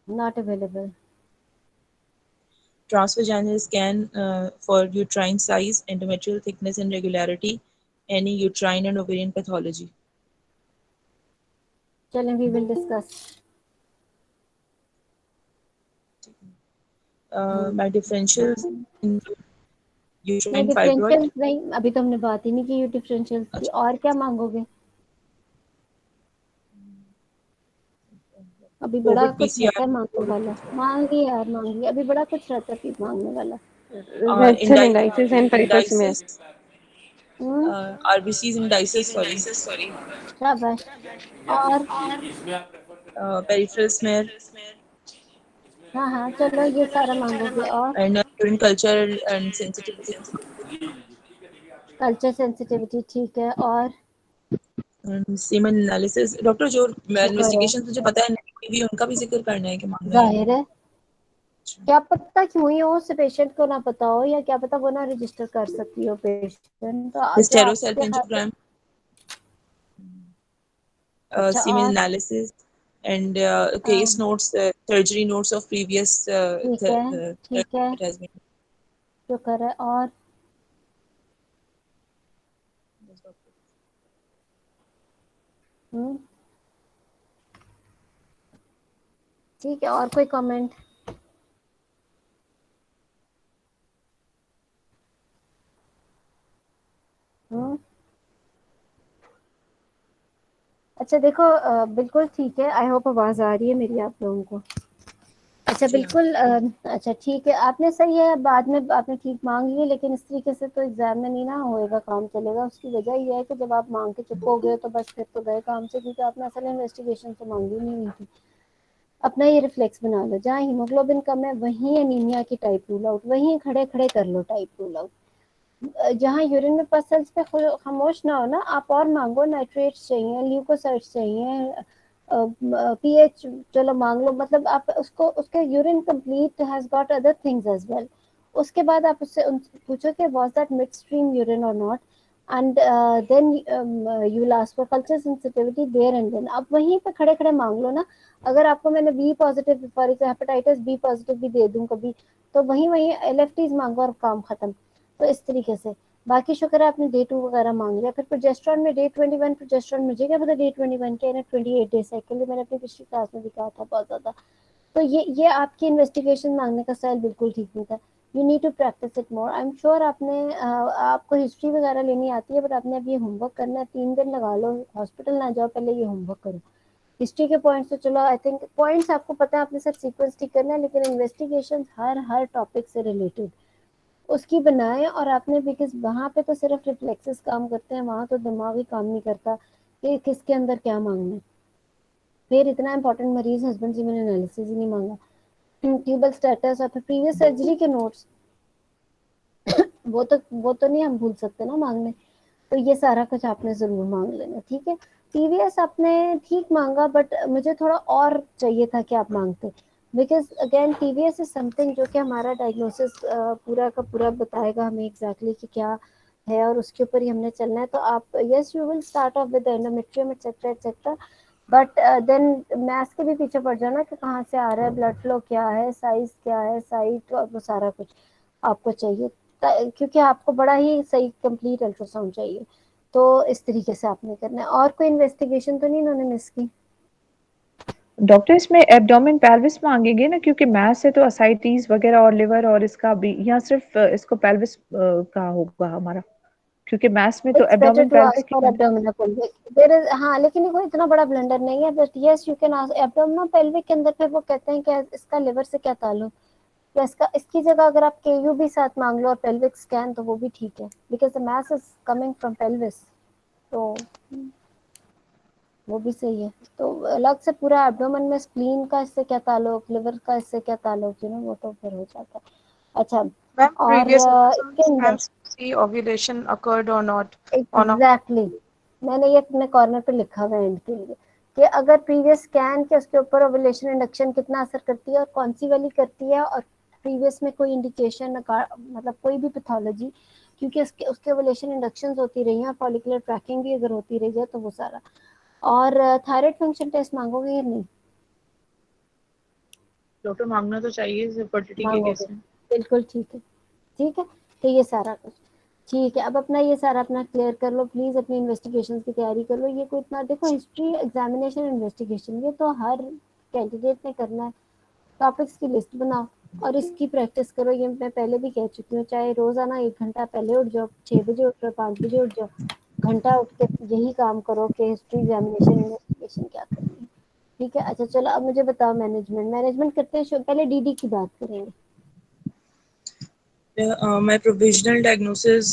not available, transvaginal scan for uterine size, endometrial thickness and regularity, any uterine and ovarian pathology. चलें we will discuss. My differentials include नहीं, uterine fibroid, डिफरेंशियल नहीं, अभी तो हमने बात ही नहीं की डिफरेंशियल की, और क्या मांगोगे? अभी बड़ा COVID कुछ रहता PCR, है मांगने वाला, मांगी यार मांगी, अभी बड़ा कुछ रहता है फिर मांगने वाला। Reds and indices and peripheral smear. indices, RBCs, indices, sorry, शाबाश, और peripheral smear, हाँ हाँ चलो ये सारा मांगोगे, और and urine culture and sensitivity, culture sensitivity ठीक है, और and semen analysis. डॉक्टर जो शुक्र है, इन्वेस्टिगेशन तुझे पता है नहीं हुई, उनका भी जिक्र करना है कि मांगना है या जाहिर नहीं? है, क्या पता क्यों ही हो, उस पेशेंट को ना पता हो, या क्या पता वो ना रजिस्टर कर सकती हो पेशेंट, तो जो Hysterosalpingogram, आपके हाथ। अच्छा, semen और analysis, and हाँ, case notes, surgery notes of previous ठीक है, ठीक therapy है, that has been. शुक्र है, और हम्म, ठीक है, और कोई कमेंट? हम्म, अच्छा देखो, बिल्कुल ठीक है, आई होप आवाज आ रही है मेरी आप लोगों को। अच्छा जी हाँ. बिल्कुल, अच्छा ठीक है, आपने सही है, बाद में आपने ठीक मांग ली, लेकिन इस तरीके से तो एग्जाम में नहीं ना होएगा, काम चलेगा। उसकी वजह ये है कि जब आप मांग के चुकोगे तो बस फिर तो गए काम से, क्योंकि आपने असल इन्वेस्टिगेशन तो मांगी नहीं हुई थी। अपना ये रिफ्लेक्स बना लो, जहाँ हीमोग्लोबिन कम है वहीं एनीमिया की टाइप रूल आउट, वहीं खड़े खड़े कर लो टाइप रूल आउट। जहाँ यूरिन में पसल्स पे खामोश ना हो ना, आप और मांगो, नाइट्रेट्स चाहिए, ल्यूकोसाइट्स चाहिए, पीएच चलो मांग लो, मतलब आप उसको, उसके urine complete has got other things as well. उसके बाद आप उससे उनसे पूछो कि was that mid stream urine और not, and then you will ask for culture sensitivity there and then. आप वहीं पे खड़े खड़े मांग लो ना। अगर आपको मैंने B positive for hepatitis B positive भी दे दूं कभी, तो वहीं वहीं एलएफटीज मांगो और काम खत्म। तो इस तरीके से, बाकी शुक्र है आपने डे 2 वगैरह मांग लिया। फिर प्रोजेस्टेरॉन में डे 21 प्रोजेस्टेरॉन, मुझे क्या पता डे 21 के, 28 डे साइकिल, मैंने अपनी पिछली क्लास में भी कहा था बहुत ज्यादा। तो ये आपकी इन्वेस्टिगेशन मांगने का स्टाइल बिल्कुल ठीक नहीं था। You need to practice it more. I am sure आपने आपको हिस्ट्री वगैरह लेनी आती है, बट आपने अब ये होमवर्क करना है, 3 दिन लगा लो, हॉस्पिटल ना जाओ, पहले ये होमवर्क करो। हिस्ट्री के पॉइंट्स तो चलो, आई थिंक पॉइंट्स आपको पता है, आपने सिर्फ सीक्वेंस ठीक करना है, लेकिन इन्वेस्टिगेशन हर हर टॉपिक से रिलेटेड उसकी बनाए। और आपने, बिकॉज वहां पे तो सिर्फ रिफ्लेक्सेस काम करते हैं, वहां तो दिमाग ही काम नहीं करता कि किसके अंदर क्या मांगना है। फिर इतना इंपॉर्टेंट मरीज हस्बैंड जी मैंने एनालिसिस ही नहीं मांगा, ट्यूबल स्टेटस और फिर प्रीवियस सर्जरी के नोट्स, वो तो नहीं हम भूल सकते ना मांगने। तो ये सारा कुछ आपने जरूर मांग लेना, ठीक है। टीवीएस आपने ठीक मांगा, बट मुझे थोड़ा और चाहिए था कि आप मांगते, because again TVS is something जो कि हमारा डायग्नोसिस पूरा का पूरा बताएगा हमें एग्जैक्टली कि क्या है, और उसके ऊपर ही हमने चलना है। तो आप, yes you will start off with endometrium etcetera etcetera, but then mass के भी पीछे पड़ जाना कि कहाँ से आ रहा है, ब्लड फ्लो क्या है, साइज क्या है, साइट, और वो सारा कुछ आपको चाहिए, क्योंकि आपको बड़ा ही सही कंप्लीट अल्ट्रासाउंड चाहिए। तो इस तरीके से आपने करना है। और कोई इन्वेस्टिगेशन तो नहीं इन्होंने मिस की? डॉक्टर इसमें एब्डोमेन पेल्विस मांगेंगे ना, क्योंकि मैस है तो असाइटीज वगैरह और लिवर और इसका भी, यहाँ सिर्फ इसको पेल्विस का होगा हमारा, क्योंकि मैस में तो it's better abdomen to pelvis ask की for abdominal pelvic. There is, हाँ, लेकिन ये कोई इतना बड़ा ब्लंडर नहीं है, but yes you can ask abdominal pelvic के अंदर। फिर वो कहते हैं कि इसका लिवर से क्या ताल्लुक, या इसका, इसकी जगह अगर आप केयू भी साथ मांग लो और पेल्विक स्कैन, तो वो भी ठीक है, because the mass is coming from pelvis, तो वो भी सही है। तो अलग से पूरा एब्डोमेन में स्प्लीन का इससे क्या ताल्लुक, लिवर का इससे क्या ताल्लुक, वो तो फिर हो जाता है। अच्छा, मैम और प्रीवियस इसके अंदर scans to see ovulation occurred or not on a exactly मैंने ये अपने कॉर्नर पे लिखा हुआ है एंड के लिए, कि अगर प्रीवियस स्कैन के उसके ऊपर ओवुलेशन इंडक्शन कितना असर करती है और कौन सी वाली करती है, और प्रीवियस में कोई इंडिकेशन, मतलब कोई भी पैथोलॉजी, क्योंकि उसके उसके ओवुलेशन इंडक्शन होती रही हैं, फॉलिकुलर ट्रैकिंग भी अगर होती रही है, तो वो सारा। और थायराइड फंक्शन टेस्ट मांगोगे या नहीं? डॉक्टर मांगना तो चाहिए फर्टिलिटी के मांगोगे, केस में। बिल्कुल ठीक है, ठीक है। तो ये सारा कुछ ठीक है। अब अपना ये सारा अपना क्लियर कर लो प्लीज, अपनी इन्वेस्टिगेशन की तैयारी कर लो। ये कोई इतना, देखो हिस्ट्री एग्जामिनेशन इन्वेस्टिगेशन ये तो हर कैंडिडेट ने करना है। टॉपिक्स की लिस्ट बनाओ और इसकी प्रैक्टिस करो। ये मैं पहले भी कह चुकी हूँ, चाहे रोजाना 1 घंटा पहले उठ जाओ, 6 बजे उठ जाओ, 5 बजे उठ जाओ, घंटा उठ के यही काम करो कि हिस्ट्री एग्जामिनेशन इन्वेस्टिगेशन क्या करनी है। ठीक है, अच्छा चलो अब मुझे बताओ मैनेजमेंट, मैनेजमेंट करते हैं। पहले डीडी की बात करेंगे। My provisional diagnosis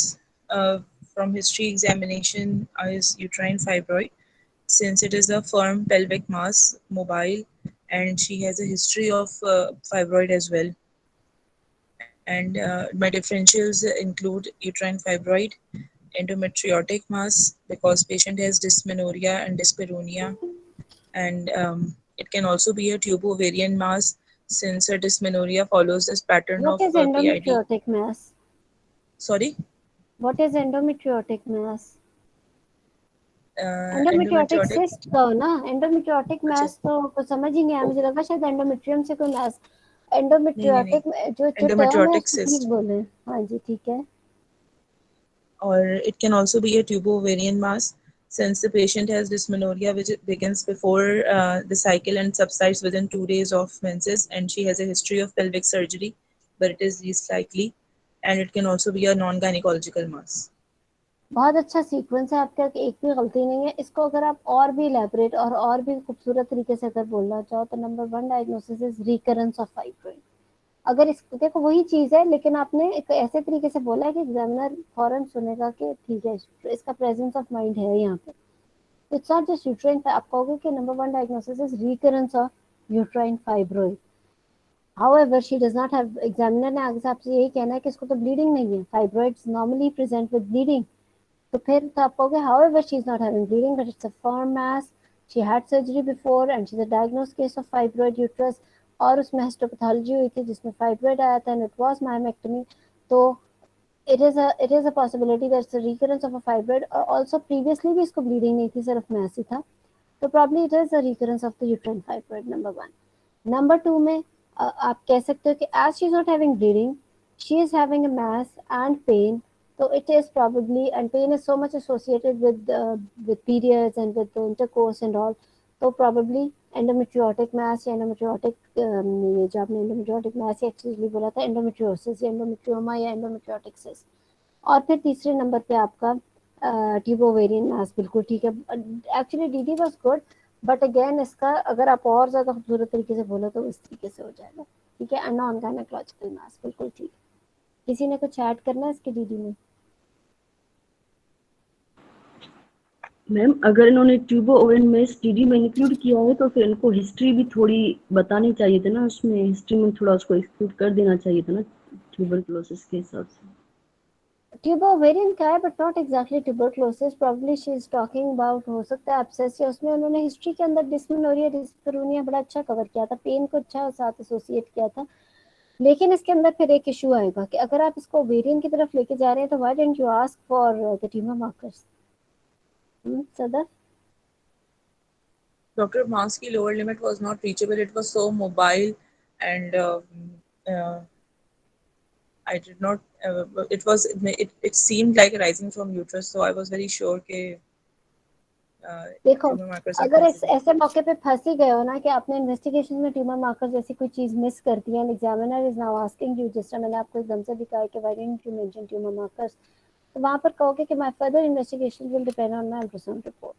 from history examination is uterine fibroid, since it is a firm pelvic mass, mobile, and she has a history of fibroid as well. And my differentials include uterine fibroid, endometriotic mass, because patient has dysmenorrhea and dyspareunia, and it can also be a tubo-ovarian mass, since her dysmenorrhea follows this pattern What of is PID. endometriotic mass? Sorry, What is endometriotic mass? Endometriotic endometriotic. Cyst का हो ना, endometriotic अच्छा, mess तो कुछ समझ ही नहीं आया, मुझे लगा शायद एंडोमेट्रियम से कोई मैस। नहीं, एंडोमेट्रियोटिक जो जो टर्म है endometriotic उसको ठीक cyst. बोले। हाँ जी, ठीक है। Or it can also be a tubo-ovarian mass, since the patient has dysmenorrhea which begins before the cycle and subsides within 2 days of menses, and she has a history of pelvic surgery, but it is least likely. And it can also be a non-gynecological mass. बहुत अच्छा sequence है आपका, एक भी गलती नहीं है। इसको अगर आप और भी इलेबोरेट और भी खूबसूरत तरीके से अगर बोलना चाहो, तो number 1 diagnosis is recurrence of fibroid. अगर इस, देखो वही चीज है, लेकिन आपने एक ऐसे तरीके से बोला है कि एग्जामिनर फौरन सुनेगा कि ठीक है, इसका प्रेजेंस ऑफ माइंड है यहाँ पे। इट्स नॉट जस्ट यूट्राइन, आप कहोगे कि number 1 diagnosis is recurrence of uterine fibroid. However, she does not have, examiner ने आगे से आपसे यही कहना है कि इसको तो ब्लीडिंग नहीं है, fibroids normally present with bleeding. तो फिर तो आप कहोगे however she is not having bleeding but it's a firm mass, she had surgery before and she's a diagnosed case of fibroid uterus, और उसमें हिस्टोपैथोलॉजी हुई थी जिसमें फाइब्रोइड आया था and it was myomectomy। तो it is a possibility that it's a recurrence of a fibroid, और also previously भी इसको bleeding नहीं थी, सिर्फ mass ही था। तो probably it is a recurrence of the uterine fibroid, number 1। Number 2 में आप कह सकते हो कि as she is not having bleeding, she is having a mass and pain, so it is probably, and pain is so much associated with periods and with the intercourse and all, तो probably endometriotic mass या endometriotic, ये जो आपने endometriotic mass या actually बोला था endometriosis या endometrioma या endometriotic cyst। और फिर तीसरे नंबर पे आपका ट्यूबोवेरियन मास, बिल्कुल ठीक है। Actually DD was good, but again इसका अगर आप और ज्यादा खूबसूरत तरीके से बोलो तो इस तरीके से हो जाएगा। ठीक है, नॉन गायनेकोलॉजिकल मास, बिल्कुल ठीक है। किसी ने कुछ ऐड करना है इसके डीडी में? मैम अगर इन्होंने ट्यूबो ओवन में स्टीडी में इंक्लूड किया है तो फिर इनको हिस्ट्री भी थोड़ी बतानी चाहिए थी ना, उसमें हिस्ट्री में थोड़ा उसको एक्सक्लूड कर देना चाहिए था ना ट्यूबरकुलोसिस के हिसाब से। ट्यूबोवेरियन का है but not exactly tuberculosis, probably she is talking about, हो सकता है एब्सेस, या उसमें उन्होंने हिस्ट्री के अंदर डिस्मेनोरिया डिस्पेरोनिया बड़ा अच्छा कवर किया था, पेन को अच्छा साथ एसोसिएट किया था। लेकिन इसके अंदर फिर एक इशू आएगा कि अगर आप इसको ओवेरियन की तरफ लेके जा रहे हैं तो why didn't you ask for the tumour markers? सदर, Dr. Ma's की lower limit was not reachable. It was so mobile, and uh, I did not. It seemed like rising from uterus, so I was very sure that देखो, tumor markers are अगर considered. ऐसे मौके पे फंस ही गए हो ना कि आपने इन्वेस्टिगेशन में ट्यूमर मार्कर जैसी कोई चीज मिस कर दी है, examiner is now asking you, जिस तरह मैंने आपको एकदम से दिखाया कि why didn't you mention tumour markers, तो वहां पर कहोगे कि my further investigation will depend on my ultrasound report.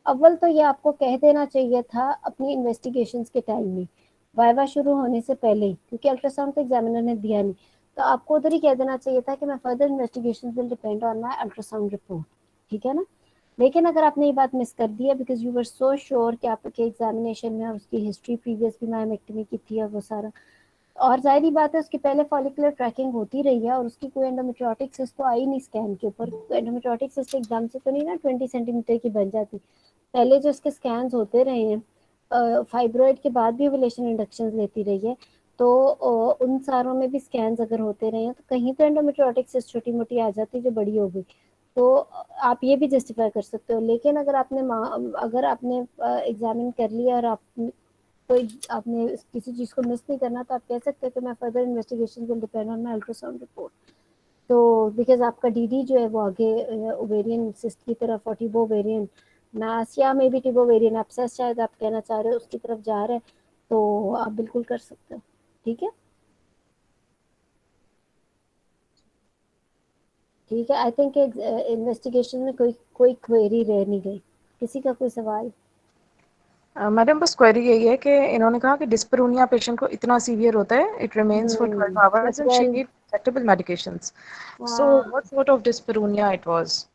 अव्वल तो ये आपको कह देना चाहिए था अपनी इन्वेस्टिगेशंस के टाइम में, वाइवा शुरू होने से पहले ही, क्योंकि अल्ट्रासाउंड तो एग्जामिनर ने दिया नहीं, तो आपको उधर ही कह देना चाहिए था कि मैं further investigation will depend on my ultrasound report, ठीक है ना। लेकिन अगर आपने ये बात मिस कर दी है because you were so sure कि आपके एग्जामिनेशन में और उसकी हिस्ट्री प्रीवियस भी मायोमेक्टमी की थी और वो सारा, और जाहिर बात है उसकी पहले फॉलिकुलर ट्रैकिंग होती रही है और उसकी कोई एंडोमेट्रियोटिक सिस्ट तो आई नहीं स्कैन के ऊपर, एंडोमेट्रियोटिक सिस्ट एकदम से तो नहीं ना 20 सेंटीमीटर की बन जाती, पहले जो उसके स्कैन्स होते रहे हैं, फाइब्रॉइड के बाद भी ओवुलेशन इंडक्शन लेती रही है, तो उन सारों में भी स्कैन्स अगर होते रहे हैं तो कहीं तो एंडोमेट्रियोटिक सिस्ट छोटी मोटी आ जाती जो बड़ी हो गई, तो आप ये भी जस्टिफाई कर सकते हो। लेकिन अगर आपने एग्जामिन कर लिया और आप कोई आपने किसी चीज को मिस नहीं करना, तो आप कह सकते हो कि मैं further investigation will depend on my ultrasound report. तो बिकॉज आपका डीडी जो है वो आगे ओवेरियन सिस्ट की तरफ और टिबो ओवेरियन मास या मे बी टिबो ओवेरियन एब्सेस शायद आप कहना चाह रहे हो उसकी तरफ जा रहे हैं, तो आप बिल्कुल कर सकते हो, ठीक है। ठीक है, आई थिंक इन्वेस्टिगेशन में कोई कोई क्वेरी रह नहीं गई, किसी का कोई सवाल? मैडम बस क्वेरी यही है कि इन्होंने कहा कि डिस्परूनिया पेशेंट को इतना सीवियर होता है, it remains for 12 hours and she 12 need injectable medications, so हाँ, what sort of dyspareunia it was?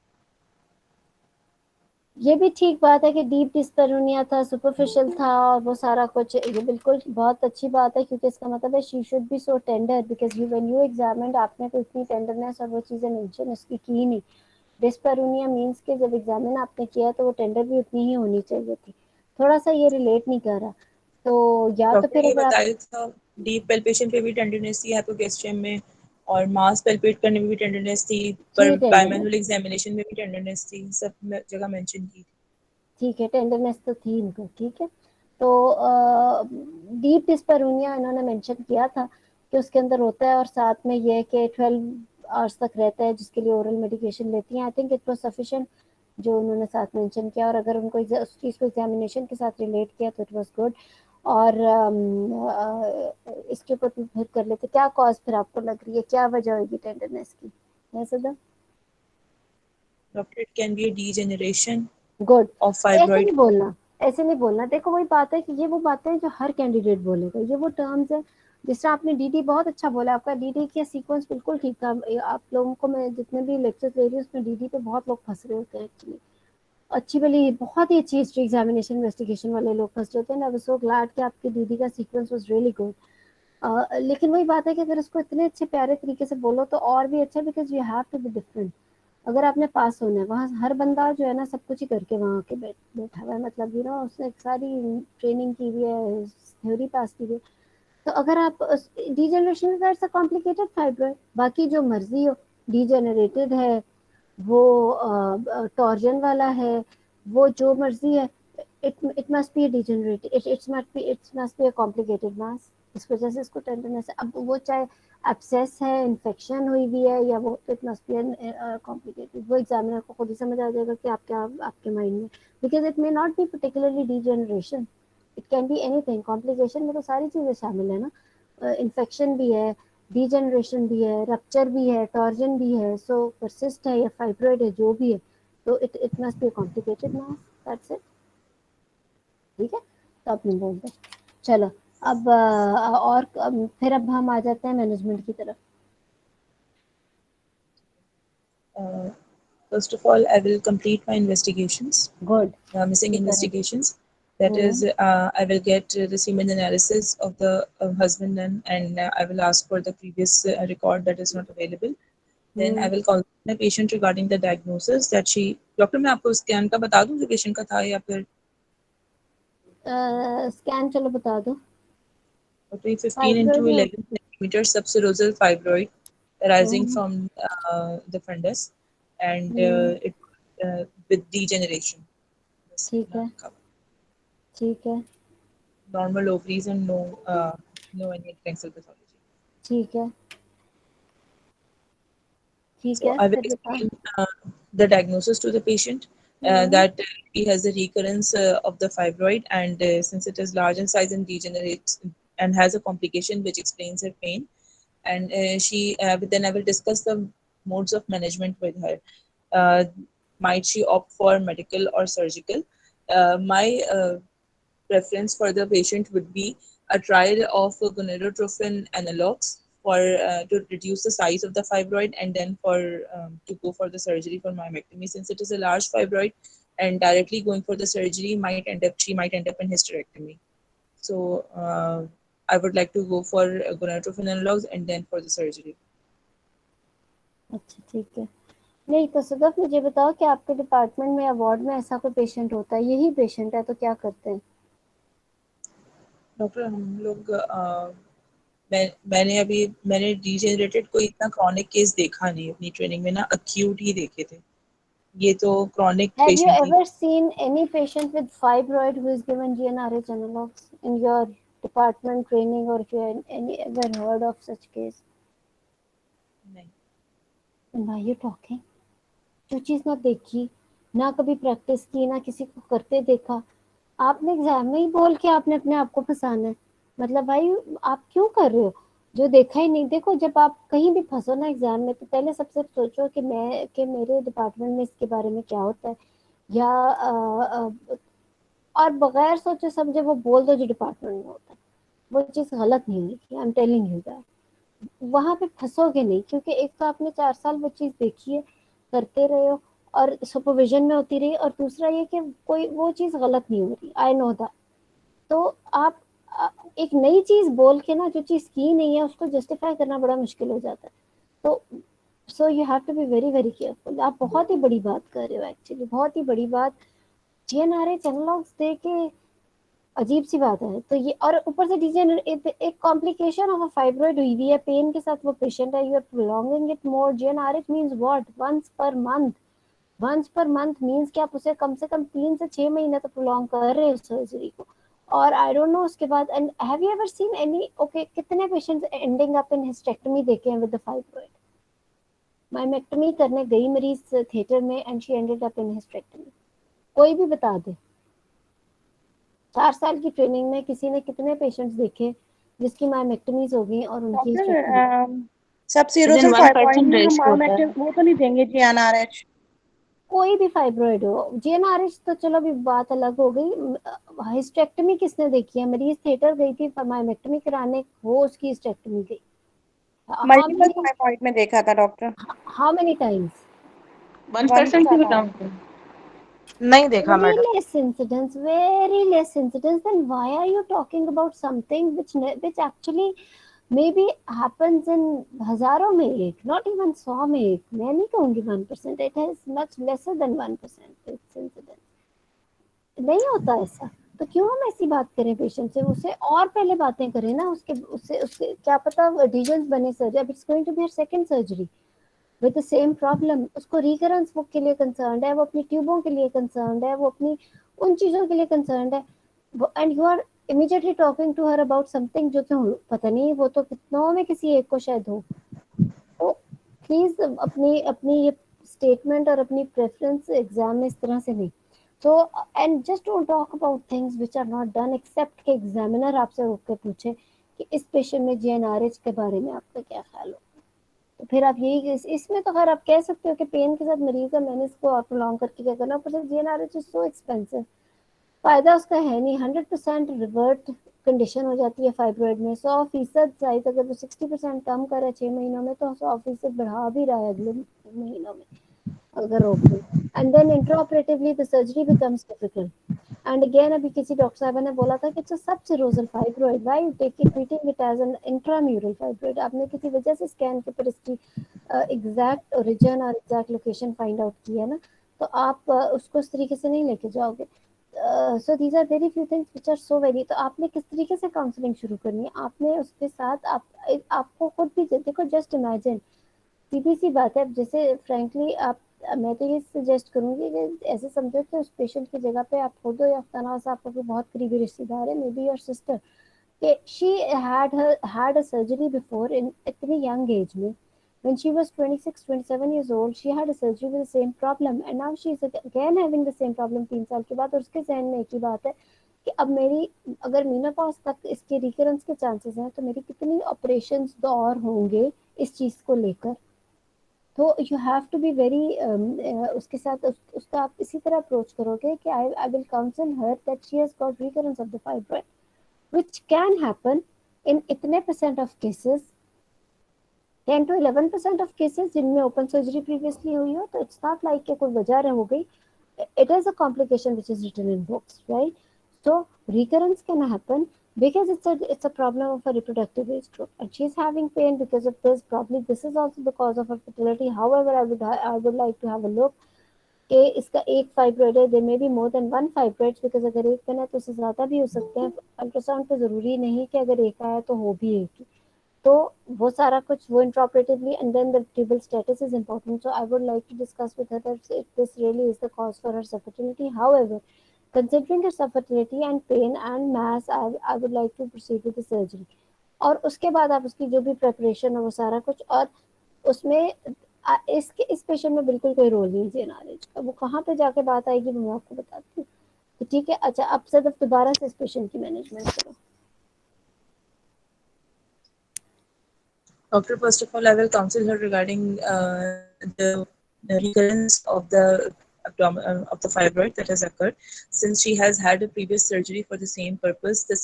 ये भी ठीक बात है कि डीप डिस्पेरोनिया था, सुपरफिशियल था और वो सारा कुछ, ये बिल्कुल बहुत अच्छी बात है क्योंकि इसका मतलब है she should be so tender because you when you examined आपने तो इतनी टेंडरनेस और वो चीजें मेंशन उसकी की नहीं। डिस्पेरोनिया मींस के जब एग्जामिन आपने किया तो वो टेंडर भी उतनी ही होनी चाहिए थी, थोड़ा सा ये रिलेट नहीं कर रहा, तो या तो डॉक्टर फिर ये अगर आप बताया था डीप पेल्पेशन पे भी टेंडरनेस थी हाइपोगैस्ट्रियम में, और मास पेल्पेट करने में भी टेंडरनेस थी, पर थी टेंडरनेस, बायोमैनुअल एग्जामिनेशन में भी टेंडरनेस थी, सब जगह मेंशन की थी। ठीक है टेंडरनेस तो थी इनको, ठीक है। तो डीप डिस्पेरोनिया इन्होंने मेंशन किया था कि उसके अंदर होता है और साथ में ये कि 12 आवर्स तक रहता है जिसके लिए ओरल मेडिकेशन लेती हैं, I think it was sufficient जो उन्होंने साथ मेंशन किया, और अगर उनको उस चीज़ को एग्जामिनेशन के साथ रिलेट किया तो इट वाज गुड। और इसके ऊपर भी फिर कर लेते, क्या कॉज फिर आपको लग रही है, क्या वजह होगी टेंडरनेस की, है सदा? Doctor it can be a degeneration good, of ऐसे फाइब्रॉइड। नहीं बोलना, ऐसे नहीं बोलना, देखो वही बात है कि ये वो बातें हैं जो हर कैंडिडेट बोलेगा, ये वो टर्म्स है, जिस तरह आपने डीडी बहुत अच्छा बोला, आपका डीडी का सीक्वेंस बिल्कुल ठीक था, आप लोगों को मैं जितने भी लेक्चर्स ले रही हूँ उसमें डीडी पे बहुत लोग फंस रहे होते हैं एक्चुअली, अच्छी भली बहुत ही अच्छी हिस्ट्री एग्जामिनेशन इन्वेस्टिगेशन वाले लोग फंस जाते हैं, आई वाज सो ग्लैड कि आपकी डीडी का सीक्वेंस वाज रियली गुड। लेकिन वही बात है कि अगर उसको इतने अच्छे प्यारे तरीके से बोलो तो और भी अच्छा, because you have to be different. अगर आपने पास होना है, वहाँ हर बंदा जो है ना सब कुछ ही करके वहाँ आके बैठा हुआ है, मतलब यू नो उसने एक सारी ट्रेनिंग की हुई है, थ्योरी पास की हुई है, तो अगर आप degeneration that's a complicated fibroid, बाकी जो मर्जी हो, डीजेनरेटेड है, वो टॉर्जन वाला है, वो जो मर्जी है, it must be degenerated, it must be a complicated mass, इस वजह से इसको टेंडरनेस है। अब वो चाहे एब्सेस है, इन्फेक्शन हुई हुई है, या वो इट मस्ट बी कॉम्प्लिकेटेड, वो एग्जामिनर को खुद ही समझ आ जाएगा कि आपके माइंड में, because it may not be particularly degeneration, it can be anything, complication में तो सारी चीजें शामिल है ना, इन्फेक्शन भी है, डीजेनरेशन भी है, रप्चर भी है, टॉर्जन भी है, सो परसिस्ट है या फाइब्रॉइड है जो भी है, तो it must be complicated mass, that's it, ठीक है। तो अपने बोल दो, चलो अब और फिर अब हम आ जाते हैं मैनेजमेंट की तरफ। First of all, I will complete my investigations, good, missing ठीक है। investigations. That is, I will get the semen analysis of the husband, and I will ask for the previous record that is not available. Then I will call the patient regarding the diagnosis that she. Doctor मैं आपको scan का बता दूं जो patient का था, या फिर स्कैन चलो बता दो। 15 into fibroid 11 centimeter subserosal fibroid arising from the fundus, and it with degeneration. बस ठीक इतना है, लिखा हुआ। ठीक है, Normal ovaries and no any adnexal pathology. ठीक है, ठीक So है, I will फिर बताएं। explain the diagnosis to the patient that he has a recurrence of the fibroid, and since it is large in size and degenerates and has a complication which explains her pain, and then I will discuss the modes of management with her. Uh, might she opt for medical or surgical? My preference for the patient would be a trial of gonadotropin analogs for to reduce the size of the fibroid, and then for to go for the surgery for myomectomy, since it is a large fibroid, and directly going for the surgery she might end up in hysterectomy. So I would like to go for gonadotropin analogs and then for the surgery. अच्छा ठीक है। नहीं तो सदफ, मुझे बताओ कि आपके department में या वार्ड में ऐसा कोई पेशेंट होता है, यही पेशेंट है तो क्या करते हैं? डॉक्टर हम लोग मैंने डीजेनरेटेड कोई इतना क्रॉनिक केस देखा नहीं अपनी ट्रेनिंग में ना, अक्यूट ही देखे थे, ये तो chronic Have you patient he. ever seen any patient with fibroid who is given GnRH analogs in your department training, or if you ever heard of such case? नहीं। And why are you talking? जो चीज ना देखी, ना कभी practice की, ना किसी को करते देखा, आपने एग्जाम में ही बोल के आपने अपने आप को फंसाना है। मतलब भाई आप क्यों कर रहे हो जो देखा ही नहीं? देखो, जब आप कहीं भी फंसो ना एग्जाम में, तो पहले सबसे सोचो कि मेरे डिपार्टमेंट में इसके बारे में क्या होता है, या और बगैर सोचे समझे वो बोल दो जो डिपार्टमेंट में होता है। वो चीज गलत नहीं लिखी, I am telling you that. वहां पे फंसोगे नहीं, क्योंकि एक तो आपने 4 साल वो चीज देखी है, करते रहे हो और सुपरविजन में होती रही, और दूसरा ये कि कोई वो चीज गलत नहीं हो रही, आई नो दैट। तो आप एक नई चीज बोल के ना, जो चीज की नहीं है उसको जस्टिफाई करना बड़ा मुश्किल हो जाता है। तो so you have to be very very careful. आप बहुत ही बड़ी बात कर रहे हो, एक्चुअली बहुत ही बड़ी बात। GnRH एनालॉग्स दे के अजीब सी बात है। तो ये, और ऊपर से एक कॉम्प्लिकेशन ऑफ अ फाइब्रॉइड हुई हुई है, पेन के साथ वो पेशेंट है, you are prolonging it more. GnRH means what? Once per month. Once per month means कि आप उसे कम से कम 3 से 6 महीने तो प्रोलॉन्ग कर रहे हो सर्जरी को। और आई डोंट नो उसके बाद, and have you ever seen any, okay, कितने patients ending up in hysterectomy देखे हैं विद द फाइब्रॉइड? माइमेक्टमी करने गई मरीज थिएटर में and she ended up in hysterectomy. कोई भी बता दे। 4 साल की ट्रेनिंग में किसी ने कितने पेशेंट्स देखे जिसकी माइमेक्टमीज हो गई और उनकी हिस्टेक्टमी? डॉक्टर सब सीरोजल 1% फाइब्रॉइड में रेशियो हम होता है। वो तो नहीं देंगे GnRH? कोई भी फाइब्रॉइड हो, GnRH तो चलो अभी बात अलग हो गई। हिस्टेक्टमी किसने देखी है? मरीज थिएटर गई थी माइमेक्टमी कराने, वो उसकी हिस्टेक्टमी गई। मल्टीपल फाइब्रॉइड में देखा था डॉक्टर। How many times? 1% की भी कम नहीं देखा very madam. less incidents, very less incidents. Then why are you talking about something which actually maybe happens in हजारों में एक, not even 100 में एक? मैं नहीं कहूँगी 1%, it is much lesser than 1% incident। नहीं होता ऐसा, तो क्यों हम ऐसी बात करें पेशेंट से? उसे और पहले बातें करें ना, उसके क्या पता एडिशंस बने सर्जरी। अब it's going to be second surgery with the same problem. उसको रिकरेंस के लिए कंसर्न है, वो अपनी ट्यूबों के लिए कंसर्न है, वो अपनी उन चीजों के लिए कंसर्न है, and you are immediately talking to her about something जो कि पता नहीं, वो तो कितनों में किसी एक को शायद हो। तो प्लीज अपनी अपनी ये स्टेटमेंट और अपनी प्रेफरेंस एग्जाम में इस तरह से नहीं। तो and just don't talk about things which are not done, except कि एग्जामिनर आपसे रोक के पूछे कि इस पेशेंट में GnRH के बारे में आपका क्या ख्याल हो। तो फिर आप यही, इसमें तो खैर आप कह सकते हो कि पेन के साथ मरीज है, मैंने इसको आप प्रोलॉन्ग करके क्या करना। ऊपर से GnRH इज सो एक्सपेंसिव, फायदा उसका है नहीं। 100% रिवर्ट कंडीशन हो जाती है फाइब्रॉइड में। 100% साइज अगर वो 60% कम करे 6 महीनों में, तो 100% बढ़ा भी रहा है अगले महीनों में अगर रोक दे। And then intraoperatively the surgery becomes difficult. And again, अभी किसी डॉक्टर साहब ने बोला था कि it's a subserosal fibroid, why you take it treating it as an intramural fibroid? आपने किसी वजह से स्कैन के ऊपर इसकी एग्जैक्ट ओरिजिन और एग्जैक्ट लोकेशन फाइंड आउट किया ना, तो आप उसको इस तरीके से नहीं लेके जाओगे। So these are very few things which are so very. तो आपने किस तरीके से काउंसलिंग शुरू करनी है? आपने उसके साथ आपको खुद भी देखो, जस्ट इमेजिन, सीधी सी बात है। जैसे फ्रैंकली आप, मैं तो ये सजेस्ट करूंगी कि ऐसे समझो कि उस पेशेंट की जगह पे आप खुद हो, या तना सा आपका कोई बहुत करीबी रिश्तेदार है, मे बी योर सिस्टर, कि she had a surgery before in इतनी यंग एज में, When she was 26, 27 years old, she had a surgery with the same problem, and now she is again having the same problem 3 साल के बाद. और उसके जहन में एक ही बात है कि अब मेरी अगर मीनोपॉज तक इसके रिकरेंस के चांसेस हैं तो मेरी कितनी ऑपरेशंस तो और होंगे इस चीज को लेकर. तो you have to be very उसके साथ उसका आप इसी तरह अप्रोच करोगे कि I will counsel her that she has got recurrence of the fibroid which can happen in इतने percent of cases, 10 to 11% of cases जिनमें ओपन सर्जरी प्रीवियसली हुई हो. तो इट्स नॉट लाइक कि कोई वजह हो गई. It is a complication which is written in books, right? So recurrence can happen because it's a problem of a reproductive age group, and she's having pain because of this. Probably this is also the cause of her fertility. However, I would like to have a look कि इसका एक fibroid है. there may be more than one fibroids because अगर एक बना तो उससे ज्यादा भी हो सकते हैं. अल्ट्रासाउंड पे जरूरी नहीं कि अगर एक आया तो हो भी एक ही. तो वो सारा कुछ वो intraoperatively, and then the tubal status is important. So I would like to discuss with her that if this really is the cause for her fertility. However, considering her fertility and pain and mass, I would like to proceed with the surgery. और उसके बाद आप उसकी जो भी preparation है वो सारा कुछ. और उसमें इस पेशेंट में बिल्कुल कोई रोल नहीं है नॉलेज का. वो कहाँ पे जाके बात आएगी वो मैं आपको बताती हूँ. तो ठीक है. अच्छा, अब सदफ दोबारा से इस पेशेंट की मैनेजमेंट करो. Doctor, first of all, I will counsel her regarding the recurrence of the of the fibroid that has occurred. Since she has had a previous surgery for the same purpose, this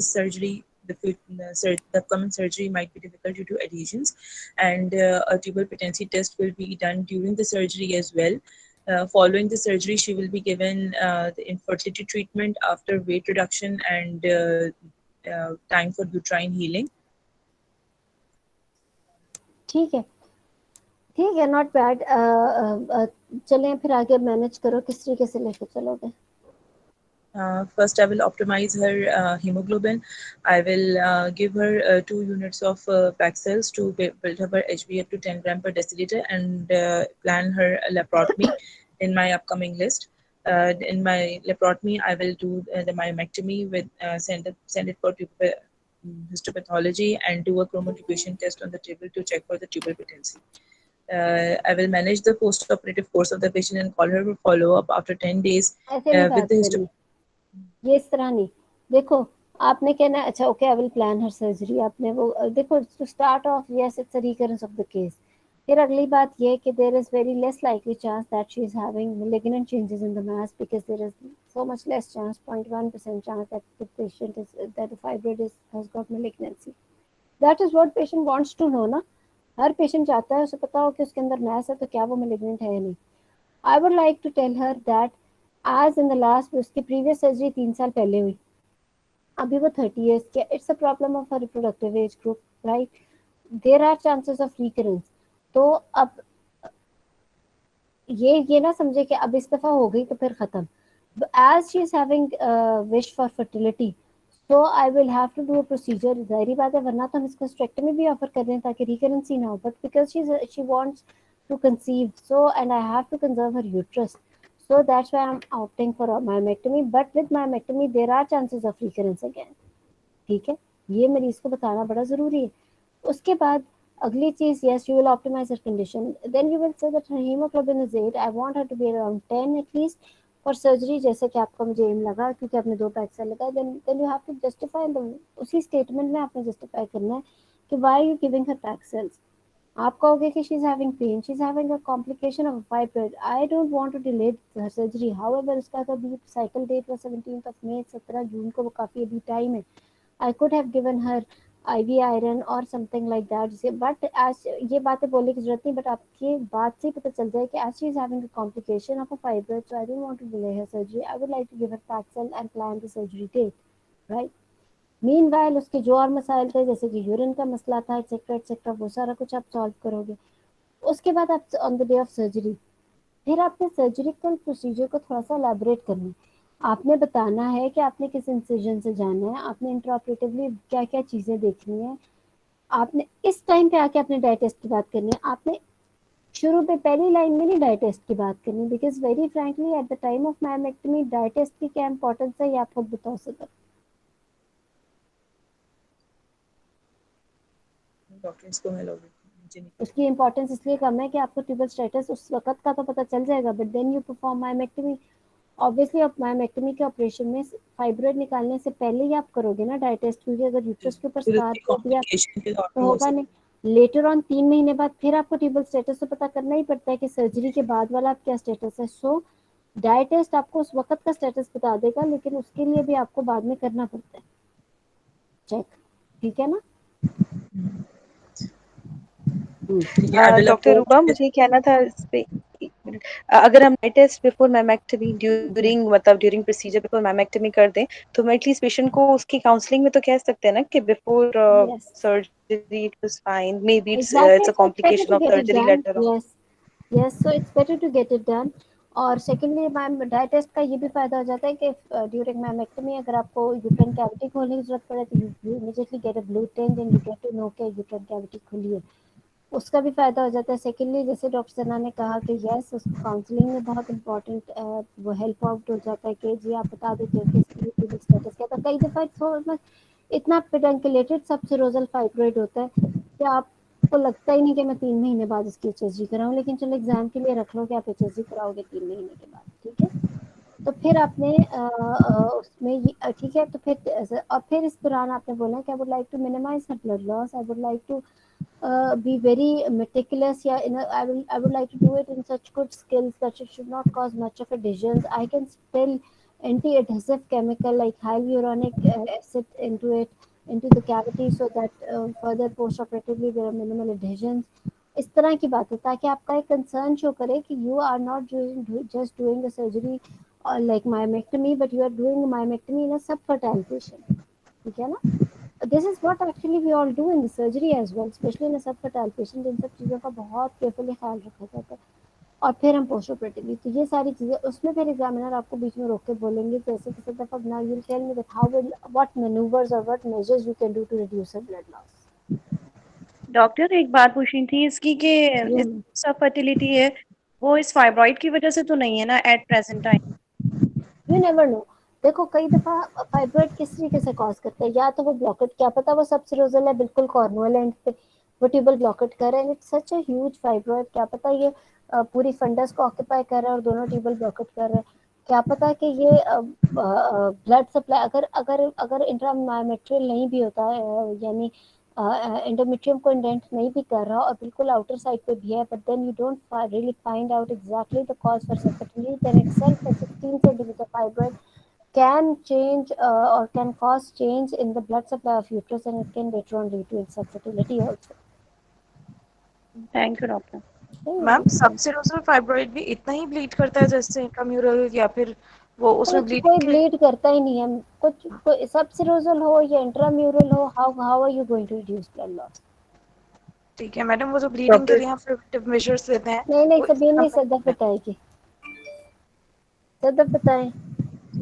surgery, the upcoming surgery might be difficult due to adhesions, and a tubal patency test will be done during the surgery as well. Following the surgery, she will be given the infertility treatment after weight reduction and time for uterine healing. ठीक है, ठीक है, not bad. चलें फिर आगे manage करो. किस तरीके से लेके चलोगे? First, I will optimize her hemoglobin. I will give her 2 units of pack cells to build up her HB up to 10 gram per deciliter, and plan her laparotomy in my upcoming list. In my laparotomy, I will do the myomectomy with send it for histopathology and do a chromotubation test on the table to check for the tubal patency. I will manage the post-operative course of the patient and call her for follow-up after 10 days ऐसे नहीं with बात the करनी, ये इस तरह नहीं. देखो, आपने कहना अच्छा okay I will plan her surgery. आपने वो देखो to start off yes it's a recurrence of the case. फिर अगली बात ये कि there is very less likely chance that she is having malignant changes in the mass because there is so much less chance, 0.1% chance that the patient is that the fibroid has got malignancy. That is what patient wants to know ना. हर patient चाहता है उसे पता हो कि उसके अंदर mess है तो क्या वो malignant है या नहीं. I would like to tell her that as in the last उसकी previous surgery 3 साल पहले हुई, अभी वो 30 years की. It's a problem of a reproductive age group, right? There are chances of recurrence. तो अब ये ना समझे कि अब इस दफा हो गई तो फिर खत्म. As she is having wish for fertility, so I will have to do a procedure. जाहिर बात है, वरना तो हम इसको स्ट्रेक्टमी भी ऑफर कर दें ताकि रिकरेंस ही ना हो. But because she wants to conceive, so and I have to conserve her uterus, so that's why I'm opting for a myomectomy. But with myomectomy, there are chances of recurrence again. ठीक है, ये मरीज को बताना बड़ा जरूरी है. उसके बाद अगली चीज, yes, you will optimize her condition. Then you will say that her hemoglobin is 8. I want her to be around 10 at least for surgery. जैसे कि आपका मुझे एम लगा क्योंकि आपने 2 पैक सेल लगाए. Then you have to justify उसी statement में आपने जस्टिफाई करना है कि why are you giving her pack cells. आप कहोगे कि she's having pain, she's having a complication of a fibroid. I don't want to delay her surgery. However, उसका तो अभी cycle date was 17th of May, 17 जून को वो काफी अभी टाइम है. I could have given her IV iron or something like that. But as ये बातें बोलने की जरूरत नहीं, but आपकी बात से पता चल जाए कि as she is having a complication of a fibroid, so I don't want to delay her surgery. I would like to give her Paxil and plan the surgery date, right? Meanwhile उसके जो और मसाइल थे जैसे कि urine का मसला था एक्सेट्रा एक्सेट्रा, वो सारा कुछ आप सॉल्व करोगे. उसके बाद आप on the day of surgery फिर आपने सर्जिकल प्रोसीजर को थोड़ा सा एलैबोरेट करना है. आपने बताना है कि आपने किस इंसिजन से जाना है, आपने इंट्राऑपरेटिवली क्या क्या चीजें देखनी है. आपने इस टाइम पे आके अपने डाइट टेस्ट की बात करनी है. आपने शुरू पे पहली लाइन में नहीं डाइट टेस्ट की बात करनी, because very frankly at the time of myomectomy dye test की क्या इंपॉर्टेंस है ये आप खुद बताओ सर. डॉक्टर इसको मैं लोग उसकी इंपॉर्टेंस इसलिए कम है कि आपको ट्यूबल स्टेटस उस वक्त का तो पता चल जाएगा, but then you perform myomectomy. Obviously आप मायोमेक्टमी के ऑपरेशन में फाइब्रॉइड निकालने से पहले ही आप करोगे ना डाई टेस्ट, क्योंकि अगर यूट्रस के ऊपर फिर स्कार उसकी कर दिया कॉम्प्लिकेशन के तौर तो पे हो होगा सकता नहीं। लेटर ऑन 3 महीने बाद फिर आपको ट्यूबल स्टेटस तो पता करना ही पड़ता है कि सर्जरी के बाद वाला क्या स्टेटस है। सो डाई टेस्ट आपको उस वक्त का स्टेटस बता देगा, लेकिन उसके लिए भी आपको बाद में करना पड़ता है चेक, ठीक है ना। ठीक है। I will doctor approach रूबा, with मुझे कहना था इस पे, एक मिनट, अगर हम टेस्ट बिफोर मैमेक्टमी ड्यूरिंग मतलब ड्यूरिंग प्रोसीजर बिफोर मैमेक्टमी कर दें, तो हम एटलीस्ट पेशेंट को उसकी काउंसलिंग में तो कह सकते हैं ना कि before yes surgery it was fine, maybe exactly, it's a so it's better complication to of get it surgery done. later on. Yes yes, so it's better to get it done. और secondly ma'am dye test का ये भी फायदा हो जाता है कि during मैमेक्टमी अगर आपको यूट्राइन कैविटी खोलने की जरूरत पड़े तो you immediately get a blue tinge and you get to know कि यूट्राइन कैविटी खुली है, उसका भी फायदा हो जाता है। सेकेंडली जैसे डॉक्टर सना ने कहा कि यस उसको काउंसलिंग में बहुत इंपॉर्टेंट वो हेल्प आउट हो जाता है कि जी आप बता देते हो कि इसकी ट्यूबल स्टेटस क्या था। कई दफा इतना पेडंकुलेटेड सबसिरोजल फाइब्रोइड होता है कि आपको लगता ही नहीं कि मैं 3 महीने बाद इसकी एचएसजी कराऊं, लेकिन चलो एग्जाम के लिए रख लो कि आप एचएसजी कराओगे 3 महीने के बाद, ठीक है। तो फिर आपने उसमें ठीक है, तो फिर और फिर इस दौरान आपने बोला कि I would like to minimize her blood loss, I would like to be very meticulous, yeah, I would like to do it in such good skills that it should not cause much of adhesions. I can spill anti-adhesive chemical like hyaluronic acid into the cavity so that further post-operatively there are minimal adhesions. इस तरह की बात है ताकि आपका एक concern show करे कि you are not just doing a surgery like myomectomy, but you are doing myomectomy in a subfertile patient, ठीक है ना। This is what actually we all do in the surgery as well, especially in a subfertile patient। इन सब चीज़ों का बहुत carefully ख्याल रखा जाता है। और फिर हम पोस्ट ऑपरेटिवली तो ये सारी चीज़ें उसमें फिर एग्जामिनर आपको बीच में रोक के बोलेंगे जैसे किसी दफा now you tell me that how will what manoeuvres और what measures you can do to reduce the blood loss. Doctor एक बात पूछनी थी इसकी कि जी इस सब फर्टिलिटी है वो इस फाइब्रॉइड की वजह से तो नहीं है ना at present time? You never know. देखो कई दफा फाइब्रॉइड किस तरीके से कॉज करते हैं, या तो वो ब्लॉकेट, क्या पता वो सबसिरोजल है बिल्कुल कॉर्नुअल एंड पे वो ट्यूबल ब्लॉकेट कर रहे हैं, it's such a huge fibroid, क्या पता ये पूरी फंडस को ऑक्यूपाई कर रहा है और दोनों ट्यूबल ब्लॉकेट कर रहे हैं। क्या पता कि ये ब्लड सप्लाई अगर अगर अगर इंट्रामायोमेट्रियल नहीं भी होता है, यानी एंडोमेट्रियम को इंडेंट नहीं भी कर रहा और बिल्कुल आउटर साइड पे भी है, but then you don't really find out exactly the cause for subfertility, then itself a 16 centimeter fibroid can change or can cause change in the blood supply of uterus, and it can later on lead to infertility also. Thank you doctor. Ma'am subserosal fibroid भी इतना ही bleed करता है जैसे intramural, या फिर वो उसमें कुछ कोई ब्लीडिंग के ब्लीड करता ही नहीं है, कुछ कोई सबसिरोजल हो या इंट्राम्यूरल हो, how are you going to reduce blood loss. ठीक है मैडम, वो जो ब्लीडिंग के लिए हम प्रिवेंटिव मेजर्स लेते हैं नहीं नहीं वो इस सभी तरह नहीं, पे सदफ करते हैं। बताएगी, सदफ बताएं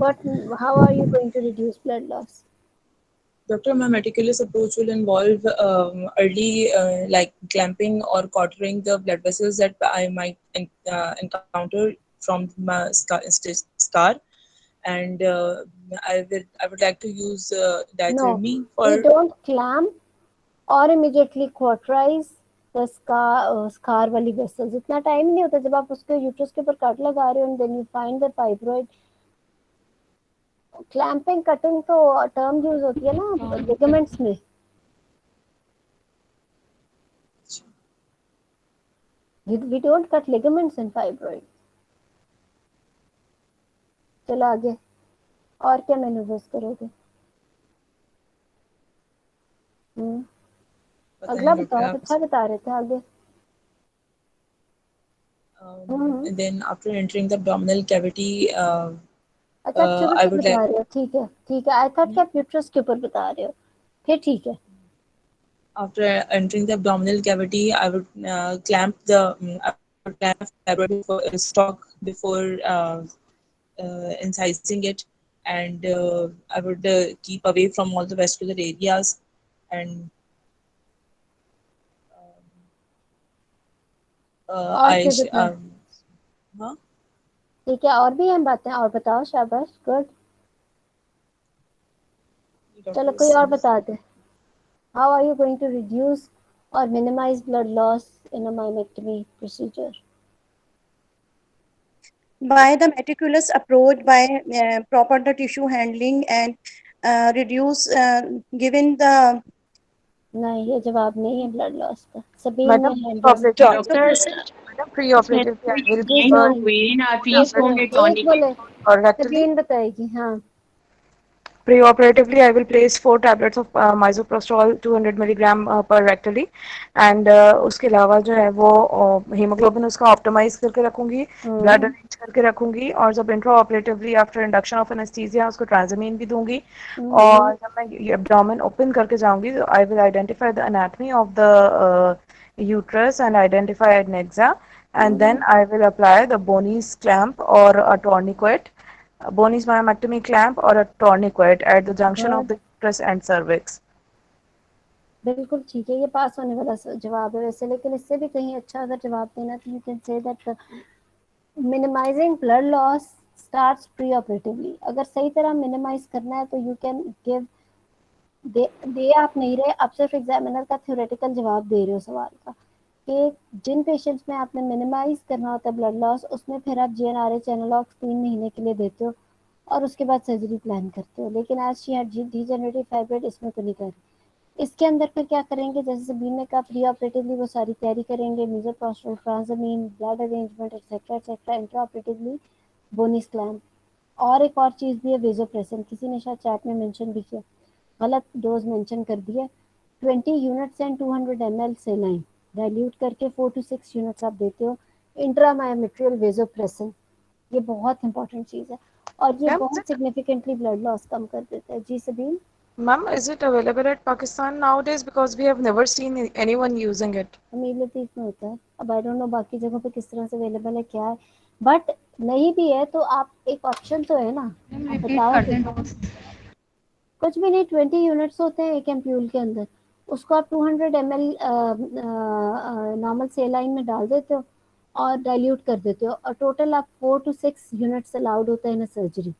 what how are you going to reduce blood loss। Doctor, my meticulous approach will involve early like clamping or contouring the blood vessels that I might encounter from my scar, and I would like to use No, diathermy we for. don't clamp और immediately cauterize the scar वाली vessels। इतना time नहीं होता जब आप उसके uterus के ऊपर कट लगा रहे हो and then you find the fibroid। Clamping cutting तो टर्म यूज होती है ना लिगामेंट्स में। we don't cut ligaments in fibroid। चलो आगे, और क्या मैन्यूवर्स करोगे। अगला बताओ, अच्छा बता रहे थे, आगे। And then after entering the abdominal cavity, अच्छा आप शुरू I से would बता like. रहे हो, ठीक है ठीक है, आई थॉट कि आप यूट्रस के ऊपर बता रहे हो, फिर ठीक है। After entering the abdominal cavity, I would clamp the fibroid stalk before incising it, and I would keep away from all the vascular areas, and और I. क्या बताएं, Huh? ठीक है, और भी हम बातें और बताओ, शाबाश, गुड। चलो कोई और बता दे, how are you going to reduce or minimize blood loss in a myomectomy procedure? By the meticulous approach, by proper the tissue handling and reduce given the नहीं, ये जवाब नहीं है ब्लड लॉस का। सबीन Madam, ने हैंड रेज pre-operative, किया। Doctor, madam, pre-operatively, I will जी give no Sabeen, way na, एक please don't मिनट, get एक tonic. बोले, or rectally. सबीन बताएगी। हाँ, Preoperatively, I will place 4 tablets of misoprostol 200 milligram per rectally, and उसके अलावा जो है वो hemoglobin उसका optimize करके रखूंगी, blood arrange करके रखूंगी, और जब intraoperatively after induction of anesthesia उसको transamine भी दूंगी, और जब मैं ये abdomen open करके जाऊंगी, तो I will identify the anatomy of the uterus and identify anexa, and then I will apply the Boney's clamp or a tourniquet, Boney's myomectomy clamp or a tourniquet at the junction of good, the uterus and cervix. बिल्कुल ठीक है, ये पास होने वाला जवाब है वैसे, लेकिन इससे भी कहीं अच्छा अगर जवाब देना तो you can say that minimizing blood loss starts pre operatively. अगर सही तरह मिनिमाइज करना है तो यू कैन गिव, दे आप नहीं रहे, आप सिर्फ एग्जामिनर का थ्योरेटिकल जवाब दे रहे हो सवाल का, कि जिन पेशेंट्स में आपने मिनिमाइज करना होता है ब्लड लॉस, उसमें फिर आप GnRH एनालॉग्स 3 महीने के लिए देते हो और उसके बाद सर्जरी प्लान करते हो। लेकिन आज शी हैड डीजेनरेटिव फाइब्रोइड, इसमें तो नहीं कर रही। इसके अंदर फिर क्या करेंगे, जैसे सबीन ने कहा, प्री ऑपरेटिवली वो सारी तैयारी करेंगे, misoprostol, tranexamic, blood arrangement etcetera etcetera, intraoperatively Bonney's clamp. और एक और चीज़ भी है, वेजोप्रेसिन, किसी ने शायद चैट में मेंशन भी किया, गलत डोज मेंशन कर दिया। 20 यूनिट्स एंड 200 ml सेलाइन डाइल्यूट करके 4 to 6 यूनिट्स आप देते हो इंट्रामायोमेट्रियल वेजोप्रेसिन। ये बहुत इंपॉर्टेंट चीज़ है और ये Ma'am, बहुत सिग्निफिकेंटली ब्लड लॉस कम कर देता है। जी Sabeen, ma'am, is it available at Pakistan nowadays? Because we have never seen anyone using it. अमीर लतीफ में होता है, अब आई डोंट नो बाकी जगहों पे किस तरह से अवेलेबल है क्या है, बट नहीं भी है तो आप एक ऑप्शन तो है ना, आप रिपीट बताओ कर कि दें डोज। कुछ भी नहीं, 20 यूनिट्स होते हैं एक एम्प्यूल के अंदर, उसको आप 200 ml नॉर्मल सेलाइन में डाल देते हो और डाइल्यूट कर देते हो, और टोटल आप 4 to 6 यूनिट्स अलाउड होता है इन सर्जरी।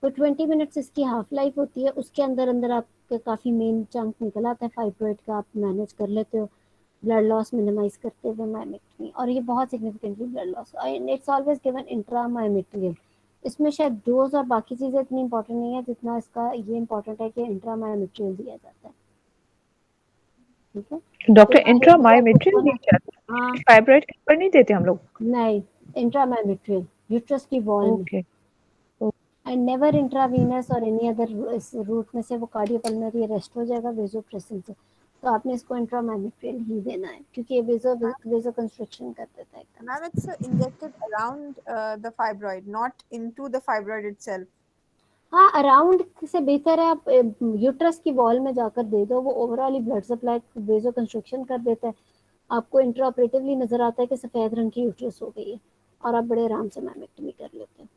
तो 20 मिनट्स इसकी हाफ लाइफ होती है, उसके अंदर अंदर आपके काफ़ी मेन चंक निकल आता है फाइब्रोइड का, आप मैनेज कर लेते हो ब्लड लॉस मिनिमाइज करते हुए मायोमेक्टमी, और ये बहुत significantly blood loss, it's always given intramyometrial. इसमें शायद डोज और बाकी चीज़ें इतनी इंपॉर्टेंट नहीं है जितना इसका ये इंपॉर्टेंट है कि इंट्रा मायोमेट्रियल दिया जाता है। ठीक है, डॉक्टर तो इंट्रा आपको मायोमेट्रियल ना, दिया जाता है, हाँ फाइब्रोइड पर नहीं देते हम लोग? नहीं, इंट्रा मायोमेट्रियल यूट्रस की वॉल में, ओके, एंड नेवर इंट्रावीनस और एनी अदर रूट में से वो कार्डियोपल्मोनरी अरेस्ट हो जाएगा वेजोप्रेसिन से। तो आपने इसको इंट्रा मायोमेट्रियल ही देना है क्योंकि ये वेजो कंस्ट्रक्शन कर देता है एकदम Ma'am, से। it's injected around the fibroid, not into the fibroid itself. हाँ, अराउंड से बेहतर है आप यूट्रस की वॉल में जाकर दे दो, वो ओवरऑल ब्लड सप्लाई वेजो कंस्ट्रक्शन कर देता है, आपको इंट्राऑपरेटिवली नजर आता है कि सफेद रंग की यूट्रस हो गई है और आप बड़े आराम से मायोमेक्टमी कर लेते हैं।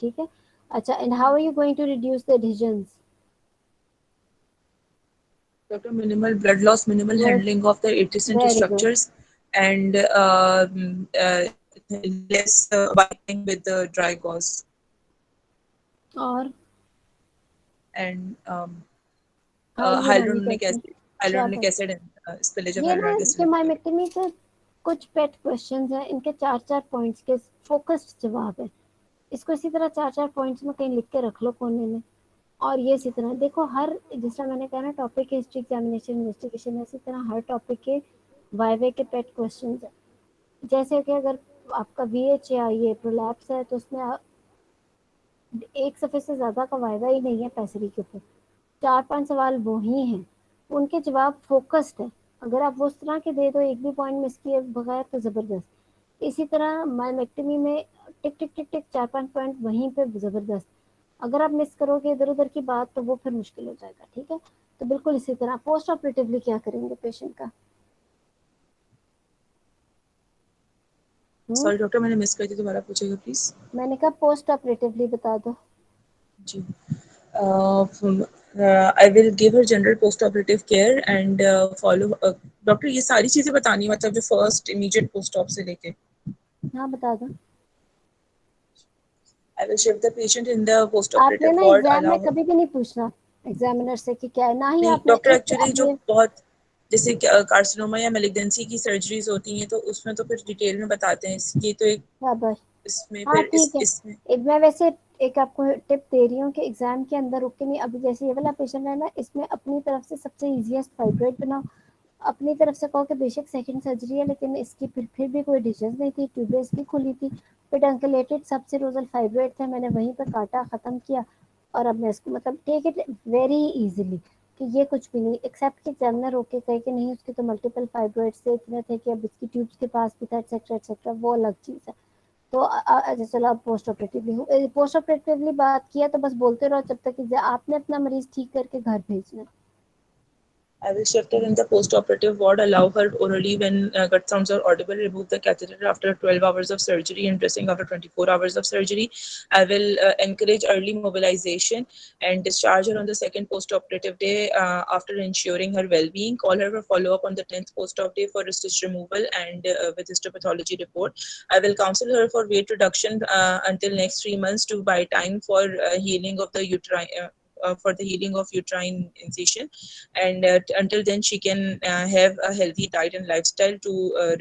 ठीक है, अच्छा, and how are you going to reduce the adhesions? Doctor, minimal blood loss, minimal good, handling of the adjacent very good. structures, and less wiping with the dry gauze, और and hyaluronic hyaluronic acid, acid, क्या hyaluronic बात, acid and spillage of ये ना hyaluronic इसके acid. Myomectomy के कुछ पेट questions हैं, इनके 4-4 पॉइंट्स के फोकस्ड जवाब है, इसको इसी तरह 4-4 पॉइंट्स में कहीं लिख के रख लो कोने में। और ये इसी तरह देखो, हर जिस तरह मैंने कहा ना टॉपिक के हिस्ट्री एग्जामिनेशन इन्वेस्टिगेशन है, इसी तरह हर टॉपिक के वाइवे के पेट क्वेश्चंस है। जैसे कि अगर आपका VH या ये प्रोलैप्स है तो उसमें एक सफ़े से ज़्यादा का वाइवा ही नहीं है पैसरी के ऊपर, 4-5 सवाल वो ही हैं, उनके जवाब फोकस्ड है, अगर आप वो उस तरह के दे दो एक भी पॉइंट मिस किए बगैर तो ज़बरदस्त। इसी तरह मायोमेक्टमी में टिक टिक टिक टिक 4-5 पॉइंट वहीं पे ज़बरदस्त, अगर आप मिस करोगे इधर उधर की बात तो वो फिर मुश्किल हो जाएगा। ठीक है, तो बिल्कुल इसी तरह पोस्ट ऑपरेटिवली क्या करेंगे पेशेंट का? Sorry, doctor, मैंने मिस कर दी, दोबारा पूछेगा प्लीज। मैंने कहा पोस्ट ऑपरेटिवली बता दो। जी, I will give her general post-operative care and follow. Doctor, ये सारी चीजें बतानी है, मतलब जो फर्स्ट इमीडिएट पोस्ट ऑप से लेके। हाँ बता दो। I will shift the patient in the आपने post-operative ना ward. एग्जाम Allow में कभी भी नहीं पूछना एग्जामिनर से कि क्या है, ना ही नहीं आपने डॉक्टर, एक एक्चुअली जो अपने बहुत जैसे कार्सिनोमा या मेलिग्नेंसी की सर्जरीज होती हैं तो उसमें तो फिर डिटेल में बताते हैं, ये तो एक बराबर। इसमें हाँ फिर ठीक है, इसमें एक मैं वैसे एक आपको टिप दे रही हूँ कि एग्जाम के अंदर रुक के नहीं, अभी जैसे ये वाला पेशेंट है ना, इसमें अपनी तरफ से सबसे इजीएस्ट फाइब्रोइड बनाओ, अपनी तरफ से कहो कि बेशक सेकंड सर्जरी है लेकिन इसकी फिर भी कोई डिशेज नहीं थी, ट्यूबें इसकी खुली थी, पेडंकुलेटेड सबसे रोजल फाइब्रोइड थे, मैंने वहीं पर काटा खत्म किया और अब मैं इसको मतलब टेक इट वेरी इजीली कि ये कुछ भी नहीं, एक्सेप्ट कि एग्जामिनर ओके कहे कि नहीं उसके तो मल्टीपल फाइब्रोइड से इतने थे कि अब इसकी ट्यूब्स के पास भी था एक्सेट्रा एक्सेट्रा, वो अलग चीज है। तो जैसे चलो आप पोस्ट ऑपरेटिवली बात किया तो बस बोलते रहो जब तक कि आपने अपना मरीज ठीक करके घर भेजना है। I will shift her in the post-operative ward, allow her orally when gut sounds are audible, remove the catheter after 12 hours of surgery and dressing after 24 hours of surgery. I will encourage early mobilization and discharge her on the second post-operative day after ensuring her well-being. Call her for follow-up on the 10th post-op day for stitch removal and with histopathology report. I will counsel her for weight reduction until next 3 months to buy time for healing of the uterine. For the healing of uterine incision, and until then she can have a healthy diet and lifestyle to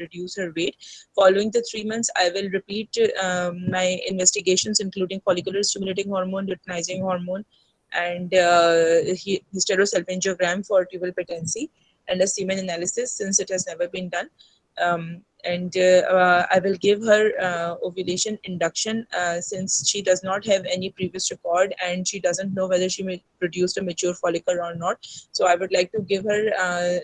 reduce her weight. Following the 3 months, I will repeat my investigations including follicular stimulating hormone, luteinizing hormone, and hysterosalpingogram for tubal patency, and a semen analysis since it has never been done. And I will give her ovulation induction since she does not have any previous record and she doesn't know whether she produced a mature follicle or not. So I would like to give her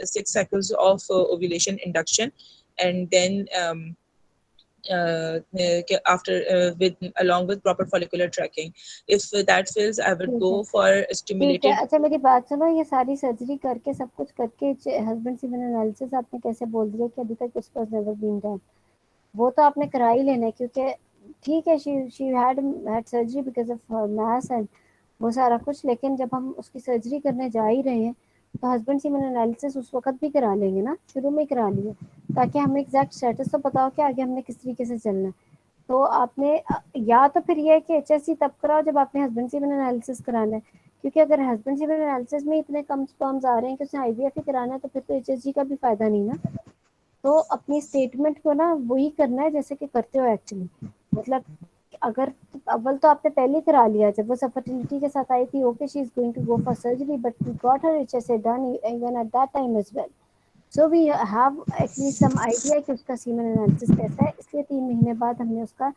6 cycles of ovulation induction, and then after with along with proper follicular tracking. If that fails, I would ठीक है, go for ठीक है। stimulated. अच्छा मेरी बात सुनो, ये सारी सर्जरी करके सब कुछ करके हस्बैंड सीमेन एनालिसिस आपने कैसे बोल दिया कि अभी तक उसका नेवर बीन डन, वो तो आपने करा ही लेना है क्योंकि ठीक है she had surgery because of mass and वो सारा कुछ, लेकिन जब हम उसकी सर्जरी करने जा ही रहे हैं तो हस्बैंड सीमेन एनालिसिस उस वक्त भी करा लेंगे ना, शुरू में ही करा लिए ताकि हमें एग्जैक्ट स्टेटस तो पता हो कि आगे हमने किस तरीके से चलना है। तो आपने या तो फिर ये है कि एचएससी तब कराओ जब आपने हस्बैंड सीमेन एनालिसिस कराना है, क्योंकि अगर हस्बैंड सीमेन एनालिसिस में इतने कम स्पर्म्स आ रहे हैं कि उसने आईवीएफ ही कराना है तो फिर तो एचएसजी का भी फायदा नहीं ना। तो अपनी स्टेटमेंट को ना वही करना है जैसे कि करते हो एक्चुअली, मतलब अगर अव्वल तो आपने पहले करा लिया जब वो फर्टिलिटी के साथ आई थी, okay she is going to go for surgery but we got her HSA done even at that time as well, so we have at least some idea कि उसका सीमेन एनालिसिस कैसा है, इसलिए 3 महीने बाद हमने उसका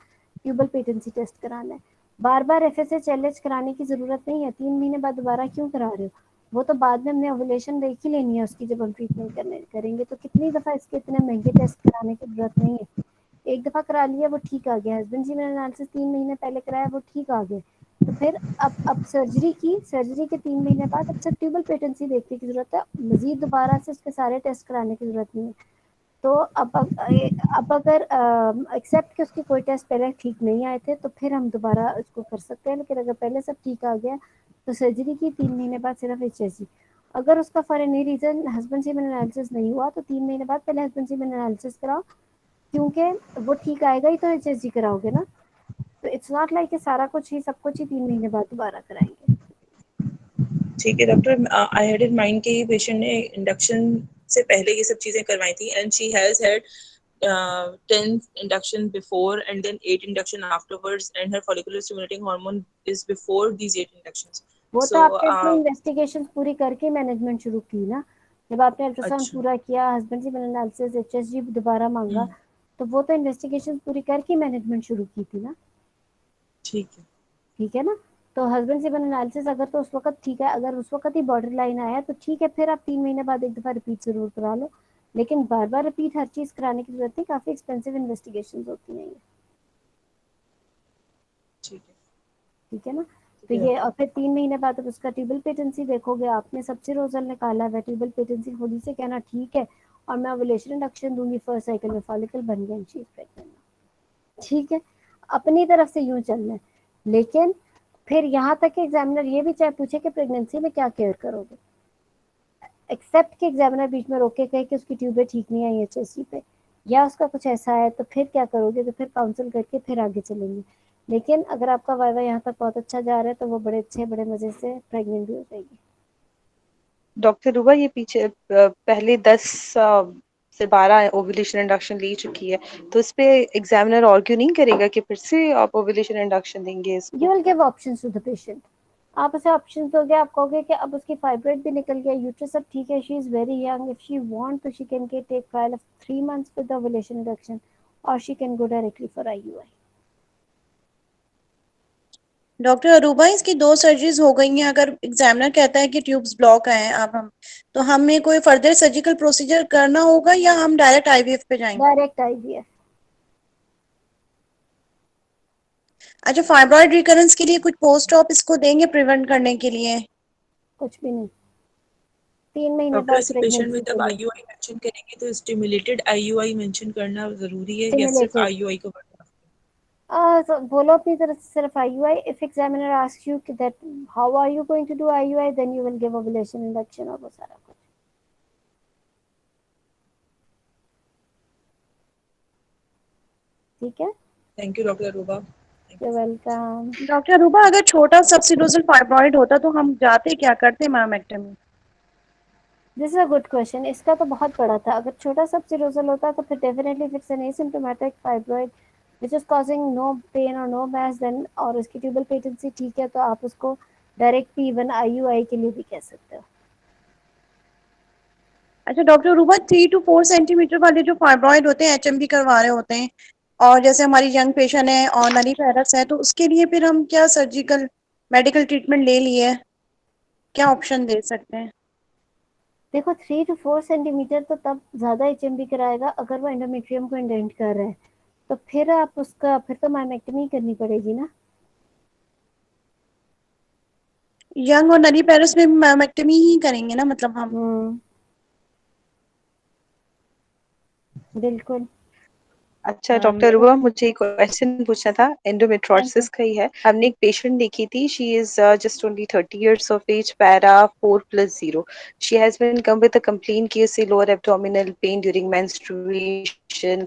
ट्यूबल पेटेंसी टेस्ट कराना है। बार बार एफएसएच एलएच कराने की जरूरत नहीं है, 3 महीने बाद दोबारा क्यों करा रहे हो, वो तो बाद में हमने ओवुलेशन देख ही लेनी है उसकी जब हम ट्रीटमेंट करने करेंगे, तो कितनी दफा इसके इतने महंगे टेस्ट कराने की जरूरत नहीं है। एक दफा करा लिया वो ठीक आ गया, हस्बैंड सीमेन एनालिसिस 3 महीने पहले कराया वो ठीक आ गया, तो फिर अब सर्जरी की, सर्जरी के 3 महीने बाद अब सिर्फ ट्यूबल पेटेंसी देखने की जरूरत है, मजीद दोबारा से उसके सारे टेस्ट कराने की जरूरत नहीं है। तो अब अगर एक्सेप्ट कि उसके कोई टेस्ट पहले ठीक नहीं आए थे तो फिर हम दोबारा उसको कर सकते हैं, लेकिन अगर पहले सब ठीक आ गया तो सर्जरी की 3 महीने बाद सिर्फ एचएसजी। अगर उसका for any reason husband semen analysis नहीं हुआ तो 3 महीने बाद पहले हस्बैंड सीमेन एनालिसिस कराओ, क्योंकि वो ठीक आएगा ही तो एचएसजी कराओगे ना, तो इट्स नॉट लाइक सारा कुछ ही सब कुछ ही 3 महीने बाद दोबारा कराएंगे। ठीक है doctor, I had in mind कि ये पेशेंट ने इंडक्शन से पहले ये सब चीजें करवाई थी and she has had 10 induction before and then 8 induction afterwards and her follicular stimulating hormone is before these 8 inductions. वो तो So आपने अपनी इन्वेस्टिगेशन पूरी करके मैनेजमेंट शुरू की ना, जब आपने अल्ट्रासाउंड अच्छा पूरा किया, हस्बैंड सीमेन एनालिसिस एचएसजी दोबारा मांगा, तो वो तो इन्वेस्टिगेशन पूरी करके मैनेजमेंट शुरू की थी ना। ठीक है, ठीक है ना, तो हस्बैंड सीमेन एनालिसिस अगर तो उस वक्त ठीक है, अगर उस वक्त ही बॉर्डर लाइन आया तो ठीक है, फिर आप 3 महीने बाद एक दफा रिपीट जरूर करा लो, लेकिन बार बार रिपीट हर चीज कराने की जरूरत नहीं, काफी एक्सपेंसिव इन्वेस्टिगेशन होती हैं ये। ठीक है, ठीक है ना, तो ये और फिर 3 महीने बाद अब उसका ट्यूबल पेटेंसी देखोगे, आपने सबसे रोजल निकाला है ट्यूबल पेटेंसी, खुद ही से कहना ठीक है और मैं ओवुलेशन इंडक्शन दूंगी, फर्स्ट साइकिल में फॉलिकल बन गया, शी इज प्रेग्नेंट। ठीक है, अपनी तरफ से यूं चलना है, लेकिन फिर यहाँ तक कि एग्जामिनर ये भी चाहे पूछे कि प्रेगनेंसी में क्या केयर करोगे, एक्सेप्ट कि एग्जामिनर बीच में रोके कहे कि उसकी ट्यूबें ठीक नहीं आई एचएससी पे या उसका कुछ ऐसा है तो फिर क्या करोगे, तो फिर काउंसिल करके फिर आगे चलेंगे। लेकिन अगर आपका वाइवा यहाँ तक बहुत अच्छा जा रहा है तो वो बड़े अच्छे बड़े मजे से प्रेग्नेंट भी हो जाएगी। डॉक्टर रूबा ये पीछे पहले 10 से 12 ओव्यूलेशन इंडक्शन ले चुकी है, तो इस पे एग्जामिनर आर्ग्यू नहीं करेगा कि फिर से आप ओव्यूलेशन इंडक्शन देंगे यू इसको? Will give options to the patient. आप उसे ऑप्शंस दोगे, आप कहोगे कि अब उसकी फाइब्रोइड भी निकल गया, यूट्रस सब ठीक है, she is very young, if she want तो she can take trial of 3 months with ovulation induction और she can go directly for IUI. Doctor Aruba, इसकी 2 सर्जरीज हो गई हैं, अगर एग्जामिनर कहता है कि ट्यूब्स ब्लॉक हैं, अब हम तो हमें कोई फर्दर सर्जिकल प्रोसीजर करना होगा या हम डायरेक्ट आईवीएफ पे जाएंगे? Direct IVF. अच्छा, फाइब्रॉइड रिकरेंस के लिए कुछ पोस्ट ऑप इसको देंगे प्रिवेंट करने के लिए? कुछ भी नहीं, 3 महीने डॉक्टर बाद ऐसे पेशेंट प्रेगनेंसी में के जब लिए आईयूआई मेंशन करेंगे तो स्टिमुलेटेड आईयूआई मेंशन करना जरूरी है या सिर्फ स्टिमुलेटेड। आईयूआई को? So बोलो अपनी तरफ से सिर्फ IUI. If examiner asks you that how are you going to do IUI, then you will give ovulation induction और वो सारा कुछ। ठीक है? Thank you doctor Aruba. You're welcome. Doctor Aruba, अगर छोटा सबसिडोजल फाइब्रॉइड होता तो हम जाते क्या करते मैमेक्टमी? This is a good question. इसका तो बहुत बड़ा था। अगर छोटा subserosal होता तो फिर definitely if it's an asymptomatic fibroid which is causing no pain or no mass, then और उसकी tubal patency ठीक है तो आप उसको डायरेक्ट even IUI के लिए भी कह सकते हो। अच्छा डॉक्टर अरूबा, 3 to 4 सेंटीमीटर वाले जो फाइब्रॉइड होते हैं, एचएमबी करवा रहे होते हैं, और जैसे हमारी यंग पेशेंट है और नली पैरस है, तो उसके लिए फिर हम क्या सर्जिकल मेडिकल ट्रीटमेंट ले लिए, क्या ऑप्शन दे सकते हैं? देखो 3 to 4 सेंटीमीटर तो तब ज्यादा एचएमबी कराएगा अगर वो एंडोमेट्रियम को इंडेंट कर रहा है, तो फिर आप उसका फिर तो माइमेक्टमी करनी पड़ेगी ना। यंग और नली पैरस में मैमेक्टमी ही करेंगे ना, मतलब हम? बिल्कुल। अच्छा डॉक्टर रुबा, मुझे एक क्वेश्चन पूछना था, एंडोमेट्रोसिस का ही है। हमने एक पेशेंट देखी थी, she is just only 30 years of age, para 4+0. She has been come with a complaint कि उसे lower abdominal pain during menstruation,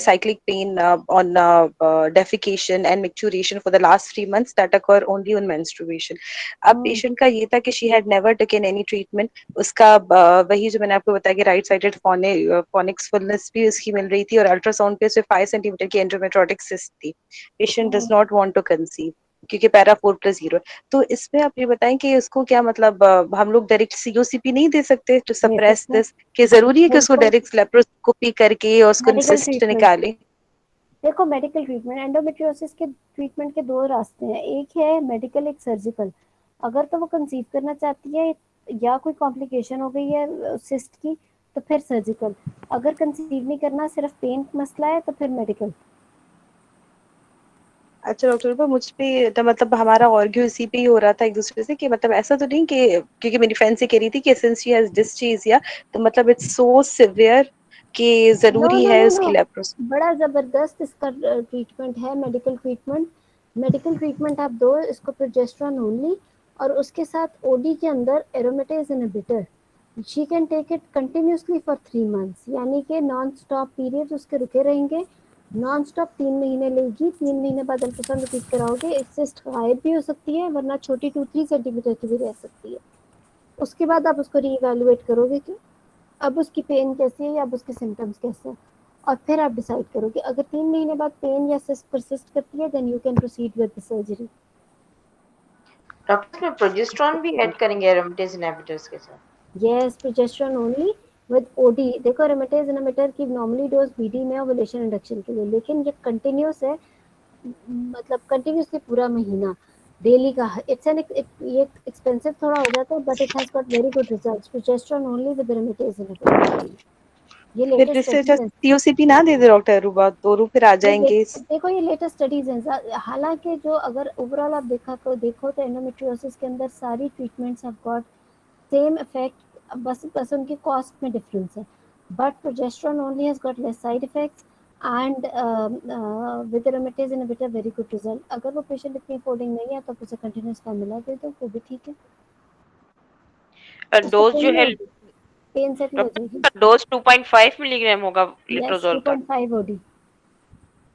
cyclic pain on defecation and micturition for the last 3 months that occur only on menstruation. अब patient का ये था कि she had never taken any treatment. उसका वही जो मैंने आपको बताया कि राइट साइडेड फोनिक्स फुलनेस भी उसकी मिल रही थी और अल्ट्रासाउंड पे सिर्फ 5 सेंटीमीटर की एंडोमेट्रोटिक सिस्ट थी। Patient does not want to conceive क्योंकि पैरा 4+0। तो इसमें आप ये बताएं कि उसको क्या मतलब हम लोग डायरेक्ट सीओसीपी नहीं दे सकते टू सप्रेस दिस, कि जरूरी है कि उसको डायरेक्ट लेप्रोस्कोपी करके और उसको सिस्ट निकालें? देखो मेडिकल ट्रीटमेंट, एंडोमेट्रियोसिस के ट्रीटमेंट के 2 रास्ते हैं, एक है मेडिकल, एक सर्जिकल। अगर तो वो कंसीव करना चाहती है या कोई कॉम्प्लिकेशन हो गई है सिस्ट की तो फिर सर्जिकल, अगर कंसीव नहीं करना सिर्फ पेन मसला है तो फिर मेडिकल। अच्छा डॉक्टर पर मुझ पे तो मतलब हमारा आर्ग्यू इसी पे ही हो रहा था एक दूसरे से कि मतलब ऐसा तो नहीं कि क्योंकि मेरी फ्रेंड से कह रही थी कि सिंस शी हैज डिस्चीजिया तो मतलब इट्स सो सिवियर कि जरूरी है उसकी लेप्रोस्कोपी। बड़ा जबरदस्त इसका ट्रीटमेंट है, मेडिकल ट्रीटमेंट। मेडिकल ट्रीटमेंट आप दो इसको प्रोजेस्टेरोन ओनली, और उसके साथ ओडी के अंदर aromatase inhibitor, she can take it continuously for 3 months, यानी कि नॉन स्टॉप पीरियड उसके रुके रहेंगे, नॉन स्टॉप 3 महीने लेगी, 3 महीने बाद अल्ट्रासाउंड रिपीट कराओगे, सिस्ट गायब भी हो सकती है वरना छोटी 2-3 सेंटीमीटर की भी रह सकती है। उसके बाद आप उसको रीइवैल्यूएट करोगे कि अब उसकी पेन कैसी है या अब उसके सिम्टम्स कैसे हैं, और फिर आप डिसाइड करोगे। अगर 3 महीने बाद पेन या सिस्ट परसिस्ट करती है then you can proceed with the surgery. Doctor में प्रोजेस्टेरोन भी ऐड करेंगे एरोमेटेज इनहिबिटर्स के साथ? Yes, progesterone only with OD. देखो एरोमेटेज इनहिबिटर की नॉर्मली डोज बीडी में ओवुलेशन इंडक्शन के लिए, लेकिन ये कंटिन्यूस है, मतलब कंटिन्यूसली पूरा महीना डेली का। इट्स एन ये एक्सपेंसिव थोड़ा हो जाता है but it has got very good results. Progesterone only with aromatase inhibitor. ये फिर लेटेस्ट इससे स्टडीज है। सीओसीपी ना दे दे डॉक्टर रुबा, दोनों फिर आ जाएंगे। देखो ये लेटेस्ट स्टडीज हैं, हालांकि जो अगर ओवरऑल आप देखो तो एंडोमेट्रियोसिस के अंदर सारी treatments have got same effect, बस उनके कॉस्ट में डिफरेंस है, but progesterone only has got less side effects and with aromatase inhibitor very good result. अगर वो पेशेंट इतनी अफोर्डिंग नहीं है तो आप उसे कंटिन्यूस फार्मूला दे दो, वो भी ठीक है। डोज जो है पेन सेट हो जाएगी। डोज 2.5 मिलीग्राम होगा यस, लिट्रोजोल का? 2.5 ओडी।